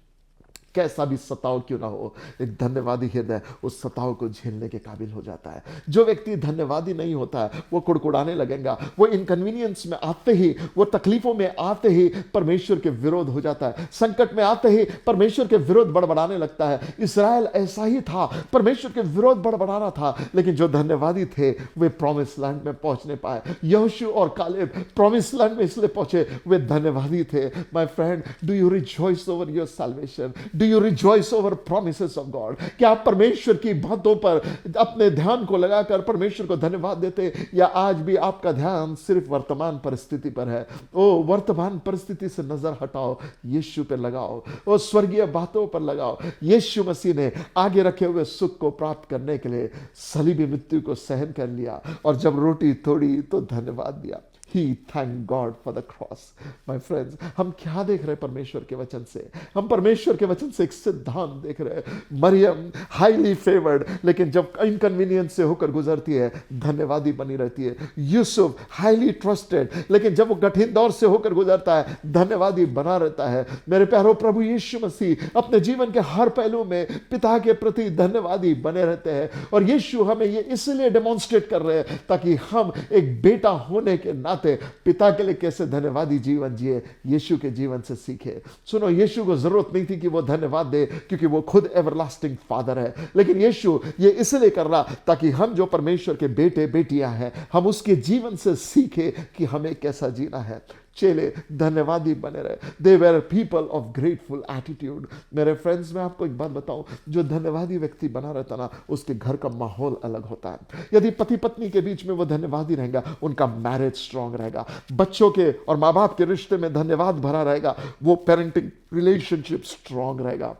कैसा भी सताव क्यों ना हो, एक धन्यवादी हृदय उस सताव को झेलने के काबिल हो जाता है। जो व्यक्ति धन्यवादी नहीं होता है, वो कुड़कुड़ाने लगेगा, वो इनकन्वीनियंस में आते ही, वो तकलीफों में आते ही परमेश्वर के विरोध हो जाता है, संकट में आते ही परमेश्वर के विरोध बड़बड़ाने लगता है। इस्राएल ऐसा ही था, परमेश्वर के विरोध बड़बड़ाना था, लेकिन जो धन्यवादी थे वे प्रॉमिस लैंड में पहुंचने पाए। यहोशू और कालेब प्रॉमिस लैंड में इसलिए पहुंचे, वे धन्यवादी थे। My friend, do you rejoice over your salvation? Do you rejoice over promises of God? क्या आप परमेश्वर की बातों पर अपने ध्यान को लगाकर परमेश्वर को धन्यवाद देते, या आज भी आपका ध्यान सिर्फ वर्तमान परिस्थिति पर है? ओ वर्तमान परिस्थिति से नजर हटाओ, यीशु पे लगाओ, ओ स्वर्गीय बातों पर लगाओ। यीशु मसीह ने आगे रखे हुए सुख को प्राप्त करने के लिए सलीबी मृत्यु को सहन कर लिया, और जब रोटी तोड़ी तो धन्यवाद दिया। He thanked God for the cross। My friends, हम क्या देख रहे हैं परमेश्वर के वचन से? हम परमेश्वर के वचन से एक सिद्धांत देख रहे हैं। मरियम हाईली फेवर्ड, लेकिन जब इनकन्वीनियंस से होकर गुजरती है धन्यवादी बनी रहती है। यूसुफ हाईली ट्रस्टेड, लेकिन जब वो कठिन दौर से होकर गुजरता है धन्यवादी बना रहता है। मेरे प्यारो, प्रभु यीशु मसीह अपने जीवन के हर पहलू में पिता के प्रति धन्यवादी बने रहते हैं, और यीशु हमें ये इसलिए डेमोन्स्ट्रेट कर रहे हैं ताकि हम एक बेटा होने के नाते चाहते पिता के लिए कैसे धन्यवादी जीवन जिए, यीशु के जीवन से सीखे। सुनो, यीशु को जरूरत नहीं थी कि वो धन्यवाद दे क्योंकि वो खुद एवरलास्टिंग फादर है, लेकिन यीशु ये इसलिए कर रहा ताकि हम जो परमेश्वर के बेटे बेटियां हैं हम उसके जीवन से सीखे कि हमें कैसा जीना है। चेले धन्यवादी बने रहे। They were people of grateful attitude. मेरे फ्रेंड्स, मैं आपको एक बात बताऊं, जो धन्यवादी व्यक्ति बना रहता ना, उसके घर का माहौल अलग होता है। यदि पति पत्नी के बीच में वो धन्यवादी रहेगा, उनका मैरिज स्ट्रांग रहेगा। बच्चों के और माँ बाप के रिश्ते में धन्यवाद भरा रहेगा, वो पेरेंटिंग रिलेशनशिप स्ट्रांग रहेगा।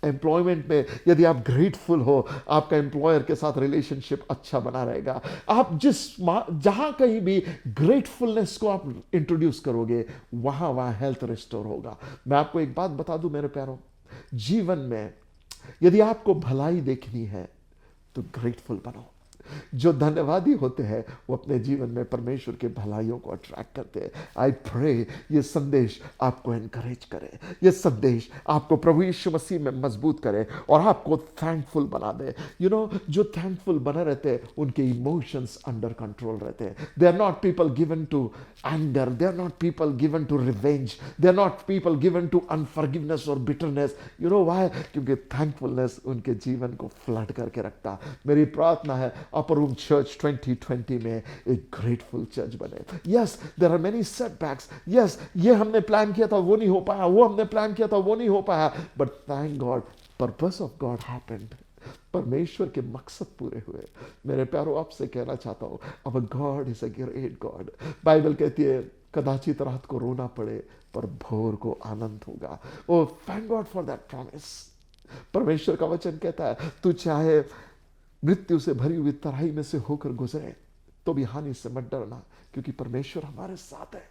एम्प्लॉयमेंट में यदि आप ग्रेटफुल हो, आपका एम्प्लॉयर के साथ रिलेशनशिप अच्छा बना रहेगा। आप जहां कहीं भी ग्रेटफुलनेस को आप इंट्रोड्यूस करोगे, वहां हेल्थ रिस्टोर होगा। मैं आपको एक बात बता दूं मेरे प्यारों, जीवन में यदि आपको भलाई देखनी है तो ग्रेटफुल बनो। जो धन्यवादी होते हैं वो अपने जीवन में परमेश्वर के भलाइयों को अट्रैक्ट करते हैं। आई प्रे ये संदेश आपको एनकरेज करे, ये संदेश आपको प्रभु यीशु मसीह में मजबूत करे और आपको थैंकफुल बना दे। यू नो, जो थैंकफुल बने रहते हैं उनके इमोशंस अंडर कंट्रोल रहते हैं। They are not people given to anger, they are not people given to revenge, they are not people given to unforgiveness और बिटरनेस। You know why? क्योंकि thankfulness उनके जीवन को फ्लड करके रखता। मेरी प्रार्थना है अपर रूम चर्च 2020 में एक ग्रेटफुल चर्च बने। Yes, there are many setbacks. Yes, ये हमने प्लान किया था वो नहीं हो पाया, वो हमने प्लान किया था वो नहीं हो पाया, but thank God purpose of God happened. परमेश्वर के मकसद पूरे हुए। मेरे प्यारों, आपसे कहना चाहता हूं, our God is a great God. Bible कहती है कदाचित रात को रोना पड़े पर भोर को आनंद होगा। Oh thank God for that promise. परमेश्वर का वचन कहता है तू चाहे मृत्यु से भरी हुई तराई में से होकर गुजरे तो भी हानि से मत डरना, क्योंकि परमेश्वर हमारे साथ है।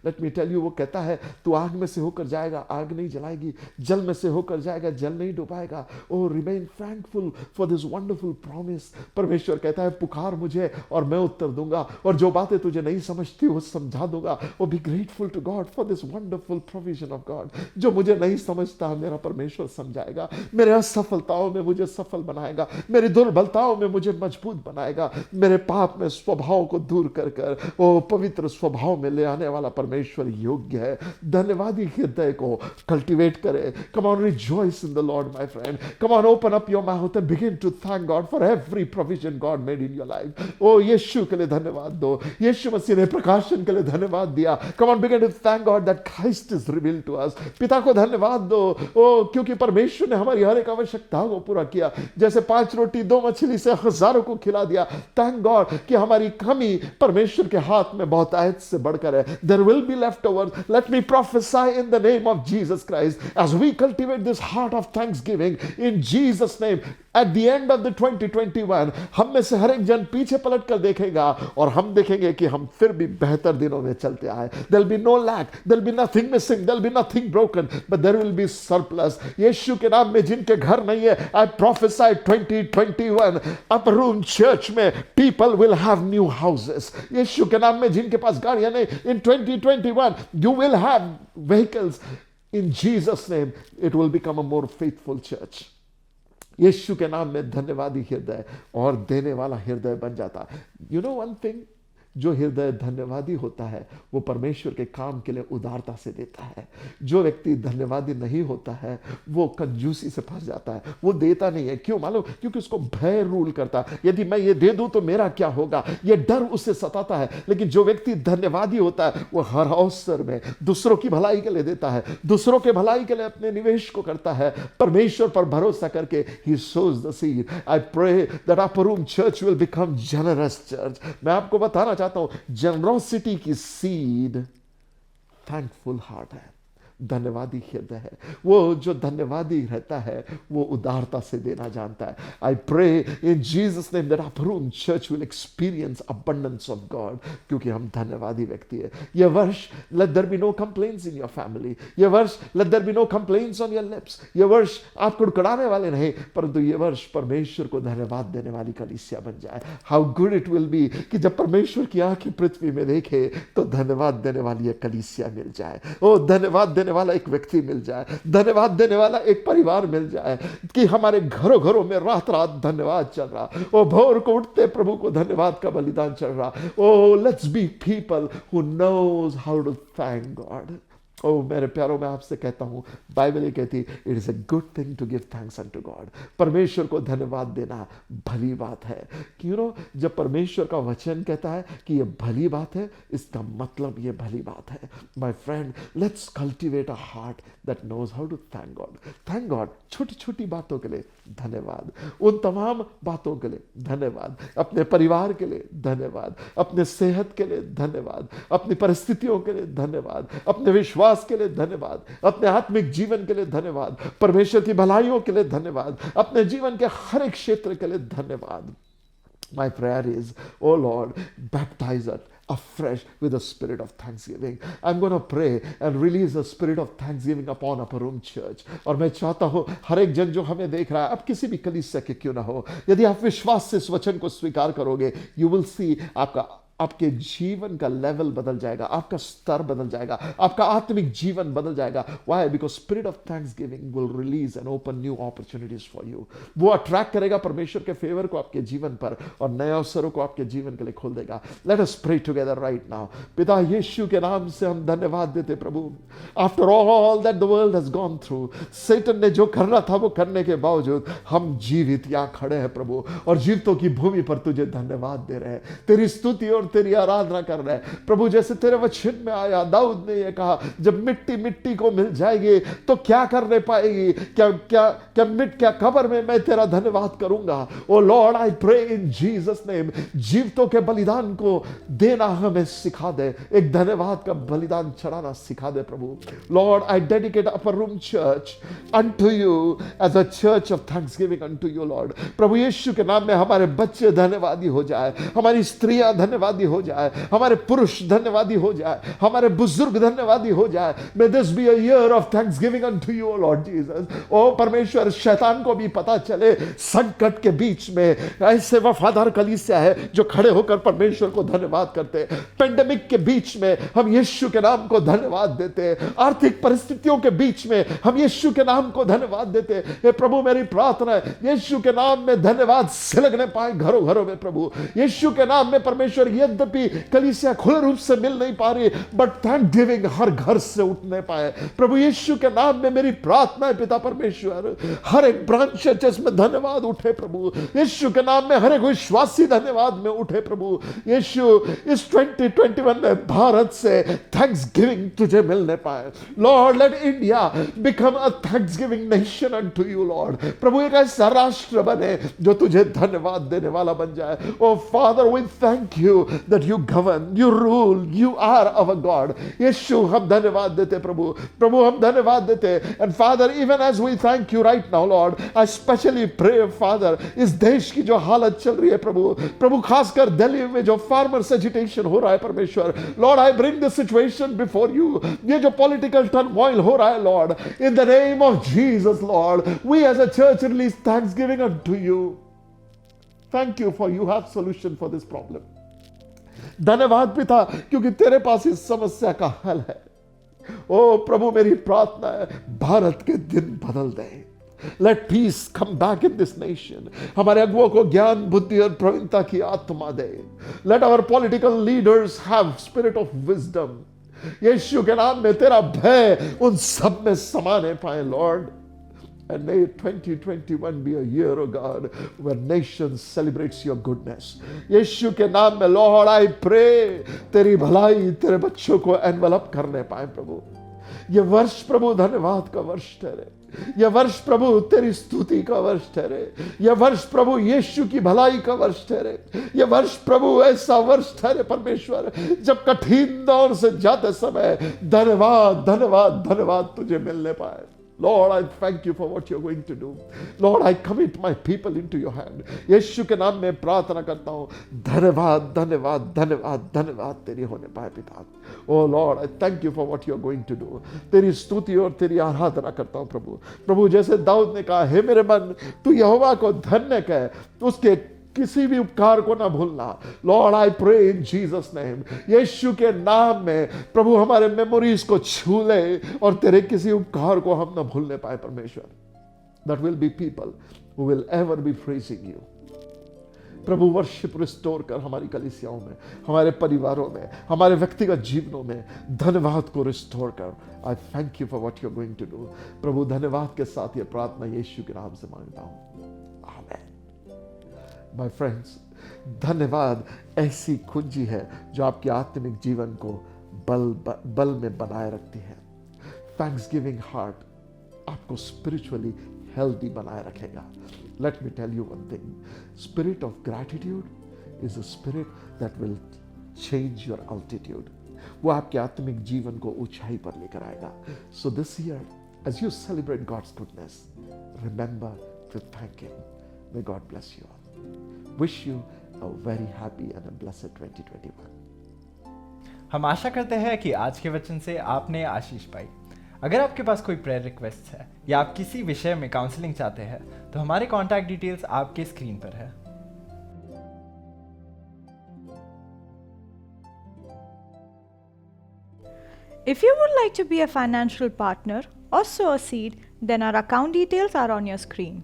लेट मी टेल यू, वो कहता है तू आग में से होकर जाएगा, आग नहीं जलाएगी, जल में से होकर जाएगा, जल नहीं डुबाएगा। Oh remain thankful for this wonderful promise. परमेश्वर कहता है पुकार मुझे और मैं उत्तर दूंगा, और जो बातें तुझे नहीं समझती वो समझा दूंगा। Oh be grateful to God for this wonderful provision of God. जो मुझे नहीं समझता मेरा परमेश्वर समझाएगा, मेरे असफलताओं में मुझे सफल बनाएगा, मेरी दुर्बलताओं में मुझे मजबूत बनाएगा, मेरे पाप में स्वभाव को दूर कर कर वो पवित्र स्वभाव में ले आने वाला परमेश्वर योग्य है। धन्यवादी हृदय को कल्टीवेट करें। Come on, rejoice in the Lord my friend. Come on, open up your mouth and begin to thank God for every provision God made in your life. Oh Yeshu के लिए धन्यवाद दो। यीशु मसीह ने प्रकाशन के लिए धन्यवाद दिया। Come on, begin to thank God that Christ is revealed to us. पिता को धन्यवाद दो। ओ क्योंकि परमेश्वर ने हमारी हर एक आवश्यकता को पूरा किया। जैसे 5 रोटी 2 मछली से हजारों को खिला दिया। थैंक गॉड कि हमारी कमी परमेश्वर के हाथ में बहुतायत से बढ़कर है। There will be leftovers. Let me prophesy in the name of Jesus Christ as we cultivate this heart of thanksgiving in Jesus' name. At the end of the 2021, हम में से हर एक जन पीछे पलट कर देखेगा और हम देखेंगे कि हम फिर भी बेहतर दिनों में चलते आए। There'll be no lack, there'll be nothing missing, there'll be nothing broken, but there will be surplus. यीशु के नाम में जिनके घर नहीं है, I prophesy 2021 upper room church में people will have new houses. यीशु के नाम में जिनके पास गाड़ियां नहीं, in 2021 you will have vehicles. In Jesus' name, it will become a more faithful church. यीशु के नाम में धन्यवादी हृदय और देने वाला हृदय बन जाता। यू नो वन थिंग, जो हृदय धन्यवादी होता है वो परमेश्वर के काम के लिए उदारता से देता है। जो व्यक्ति धन्यवादी नहीं होता है वो कंजूसी से फंस जाता है, वो देता नहीं है। क्यों मालूम? क्योंकि उसको भय रूल करता है। यदि मैं ये दे दूं तो मेरा क्या होगा, ये डर उससे सताता है। लेकिन जो व्यक्ति धन्यवादी होता है वो हर अवसर में दूसरों की भलाई के लिए देता है, दूसरों के भलाई के लिए अपने निवेश को करता है। परमेश्वर पर भरोसा करके he sows the seed. I pray that upper room church will become generous church. मैं आपको बताना चाहता हूं, जनरोसिटी की सीड थैंकफुल हार्ट है, धन्यवादी हृदय है। वो जो धन्यवादी रहता है वो उदारता से देना जानता है। I pray in Jesus name that Upper room Church will experience abundance of God, क्योंकि हम धन्यवादी व्यक्ति है। ये वर्ष let there be no complaints in your family. ये वर्ष let there be no complaints on your lips. ये वर्ष आप कुड़कुड़ाने वाले नहीं, परंतु ये वर्ष परमेश्वर को धन्यवाद देने वाली कलीसिया बन जाए। How good it will be कि जब परमेश्वर की आंखें पृथ्वी में देखे तो धन्यवाद देने वाली ये कलीसिया मिल जाए। ओ धन्यवाद देने देने वाला एक व्यक्ति मिल जाए, धन्यवाद देने वाला एक परिवार मिल जाए, कि हमारे घरों घरों में रात रात धन्यवाद चल रहा, ओ भोर को उठते प्रभु को धन्यवाद का बलिदान चल रहा। Oh let's be people who knows how to thank God. Oh मेरे प्यारों, मैं आपसे कहता हूँ, बाइबल ये कहती it is a good thing to give thanks unto God. परमेश्वर को धन्यवाद देना भली बात है। क्यों? जब परमेश्वर का वचन कहता है कि ये भली बात है, इसका मतलब ये भली बात है। My friend, let's cultivate a heart that knows how to thank God. Thank God छोटी छोटी बातों के लिए धन्यवाद, उन तमाम बातों के लिए धन्यवाद, अपने परिवार के लिए धन्यवाद, अपने सेहत के लिए धन्यवाद, अपनी परिस्थितियों के लिए धन्यवाद, अपने विश्वास के लिए धन्यवाद, अपने आत्मिक जीवन के लिए धन्यवाद, परमेश्वर की भलाइयों के लिए धन्यवाद, अपने जीवन के हर एक क्षेत्र के लिए धन्यवाद। My prayer is, oh Lord, baptize us afresh with the spirit of thanksgiving. I'm going to pray and release the spirit of thanksgiving upon Upper Room Church. और मैं चाहता हूँ हर एक जन जो हमें देख रहा है, अब किसी भी कलीसिया के क्यों ना हो, यदि आप विश्वास से इस वचन को स्वीकार करोगे, you will see आपके जीवन का लेवल बदल जाएगा, आपका स्तर बदल जाएगा, आपका आत्मिक जीवन बदल जाएगा। Why? Because spirit of thanksgiving will release and open new opportunities for you. वो अट्रैक्ट करेगा परमेश्वर के फेवर को आपके जीवन पर और नए अवसरों को आपके जीवन के लिए खोल देगा। Let us pray together right now. पिता यीशु के नाम से हम धन्यवाद देते प्रभु। After all that the world has gone through, Satan ने जो करना था वो करने के बावजूद हम जीवित यहाँ खड़े हैं प्रभु, और जीवितों की भूमि पर तुझे धन्यवाद दे रहे हैं, तेरी स्तुति और तेरी आराधना कर रहे हैं प्रभु। जैसे तेरे वचन में आया, दाऊद ने ये कहा, जब मिट्टी मिट्टी को मिल जाएगी तो क्या करने पाएगी, क्या कब्र में मैं तेरा धन्यवाद करूंगा। Oh Lord, I pray in Jesus name, जीवितों के बलिदान को देना हमें सिखा दे, एक धन्यवाद का बलिदान चढ़ाना सिखा दे प्रभु। Lord, I dedicate upper room church unto you as a church of thanksgiving unto you Lord। प्रभु यीशु के नाम में हमारे बच्चे धन्यवादी हो जाए, हमारी स्त्रियां धन्यवादी हो जाए, हमारे पुरुष धन्यवादी हो जाए, हमारे बुजुर्ग धन्यवादी हो जाए। May this be a year of thanksgiving unto you Lord Jesus। ओ परमेश्वर, शैतान को भी पता चले संकट के बीच में ऐसे वफादार कलीसिया है जो खड़े होकर परमेश्वर को धन्यवाद करते हैं। पेंडेमिक के बीच में हम यीशु के नाम को धन्यवाद देते हैं, आर्थिक परिस्थितियों के बीच में हम यीशु के नाम को धन्यवाद देते हैं। हे प्रभु, मेरी प्रार्थना है यीशु के नाम में धन्यवाद सिलगने पाए घरों घरों में प्रभु। यीशु के नाम में परमेश्वर, यद्यपि कलीसिया खुले रूप से मिल नहीं पा रही, बट थैंक गिविंग हर घर से उठने पाए प्रभु। यीशु के नाम में मेरी प्रार्थना है पिता परमेश्वर, हर एक ब्रांच चर्चेस में धन्यवाद उठे प्रभु। यीशु के नाम में हर एक विश्वासी धन्यवाद में उठे प्रभु। यीशु, इस 2021 में भारत से थैंक्स गिविंग तुझे मिलने पाए। Lord, let India become a thanksgiving nation unto you Lord. प्रभु, एक ऐसा राष्ट्र बने जो तुझे धन्यवाद देने वाला बन जाए। Oh father, we thank you that you govern, you rule, you are our God. Yeshu, हम धन्यवाद देते प्रभु। प्रभु, हम धन्यवाद देते। And father, even as we thank you right now Lord, I specially pray father, इस देश की जो हालत चल रही है प्रभु, खासकर दिल्ली में जो फार्मर्स एजिटेशन हो रहा है परमेश्वर, Lord, I bring this situation before you. ये जो पॉलिटिकल टर्मोइल हो रहा है Lord, in the name of Jesus Lord, we as a church release thanksgiving unto you. Thank you for you have solution for this problem. धन्यवाद पिता, क्योंकि तेरे पास इस समस्या का हल है। ओ प्रभु, मेरी प्रार्थना है भारत के दिन बदल दे। Let peace come back in this nation। हमारे अगुओं को ज्ञान, बुद्धि और प्रवीणता की आत्मा दे। Let our political leaders have spirit of wisdom। यीशु के नाम में तेरा भय उन सब में समाने पाए Lord. And may 2021 be a year, oh God, where nations celebrates your goodness। यीशु के नाम में लॉर्ड, आई प्रे तेरी भलाई तेरे बच्चों को एनवलप करने पाए प्रभु। ये वर्ष प्रभु धन्यवाद का वर्ष ठहरे। यह वर्ष प्रभु तेरी स्तुति का वर्ष ठहरे। यह वर्ष प्रभु यीशु की भलाई का वर्ष ठहरे। यह वर्ष प्रभु ऐसा वर्ष ठहरे परमेश्वर, जब कठिन दौर से जाते समय धन्यवाद धन्यवाद धन्यवाद तुझे मिलने पाए। Lord, I thank you for what you're going to do। Lord, I commit my people into your hand। यीशु के नाम में प्रार्थना करता हूँ, धन्यवाद धन्यवाद धन्यवाद धन्यवाद तेरी होने पाए पिता। Oh Lord, I thank you for what you're going to do। तेरी स्तुति और तेरी आराधना करता हूँ प्रभु। प्रभु, जैसे दाऊद ने कहा, हे मेरे मन, तू यहोवा को धन्य कह, उसके किसी भी उपकार को ना भूलना। Lord I pray in Jesus name, Yeshu के नाम में प्रभु हमारे मेमोरीज को छू ले और तेरे किसी उपकार को हम ना भूलने पाए परमेश्वर। That will be people who will ever be praising you. Prabhu worship restore कर हमारी कलीसियाओं में, हमारे परिवारों में, हमारे व्यक्तिगत जीवनों में धन्यवाद को रिस्टोर कर। I thank you for what you are going to do. प्रभु धन्यवाद के साथ ये प्रार्थना यीशु के नाम से मांगता हूं, आमीन। माय फ्रेंड्स, धन्यवाद ऐसी कुंजी है जो आपके आत्मिक जीवन को बल में बनाए रखती है। थैंक्सगिविंग हार्ट आपको स्पिरिचुअली हेल्दी बनाए रखेगा। Let me tell you one thing, spirit of gratitude is a spirit that will change your altitude. वो आपके आत्मिक जीवन को ऊंचाई पर लेकर आएगा। So this year as you celebrate God's goodness, remember to thank him. May God bless you all. Wish you a very happy and a blessed 2021. हम आशा करते हैं कि आज के वचन से आपने आशीष पाई। अगर आपके पास कोई प्रेयर रिक्वेस्ट है या आप किसी विषय में काउंसलिंग चाहते हैं तो हमारे कॉन्टैक्ट डिटेल्स आपके स्क्रीन पर है। If you would like to be a financial partner or sow a seed, then our account details are on your screen.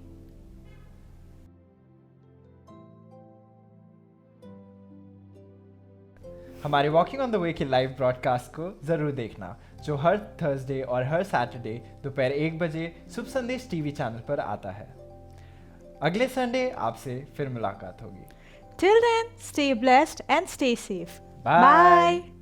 हमारे वॉकिंग ऑन द वे के लाइव ब्रॉडकास्ट को ज़रूर देखना, जो हर थर्सडे और हर सैटरडे दोपहर 1 बजे शुभ संदेश टीवी चैनल पर आता है। अगले संडे आपसे फिर मुलाकात होगी। Till then, stay blessed and stay safe. Bye. Bye.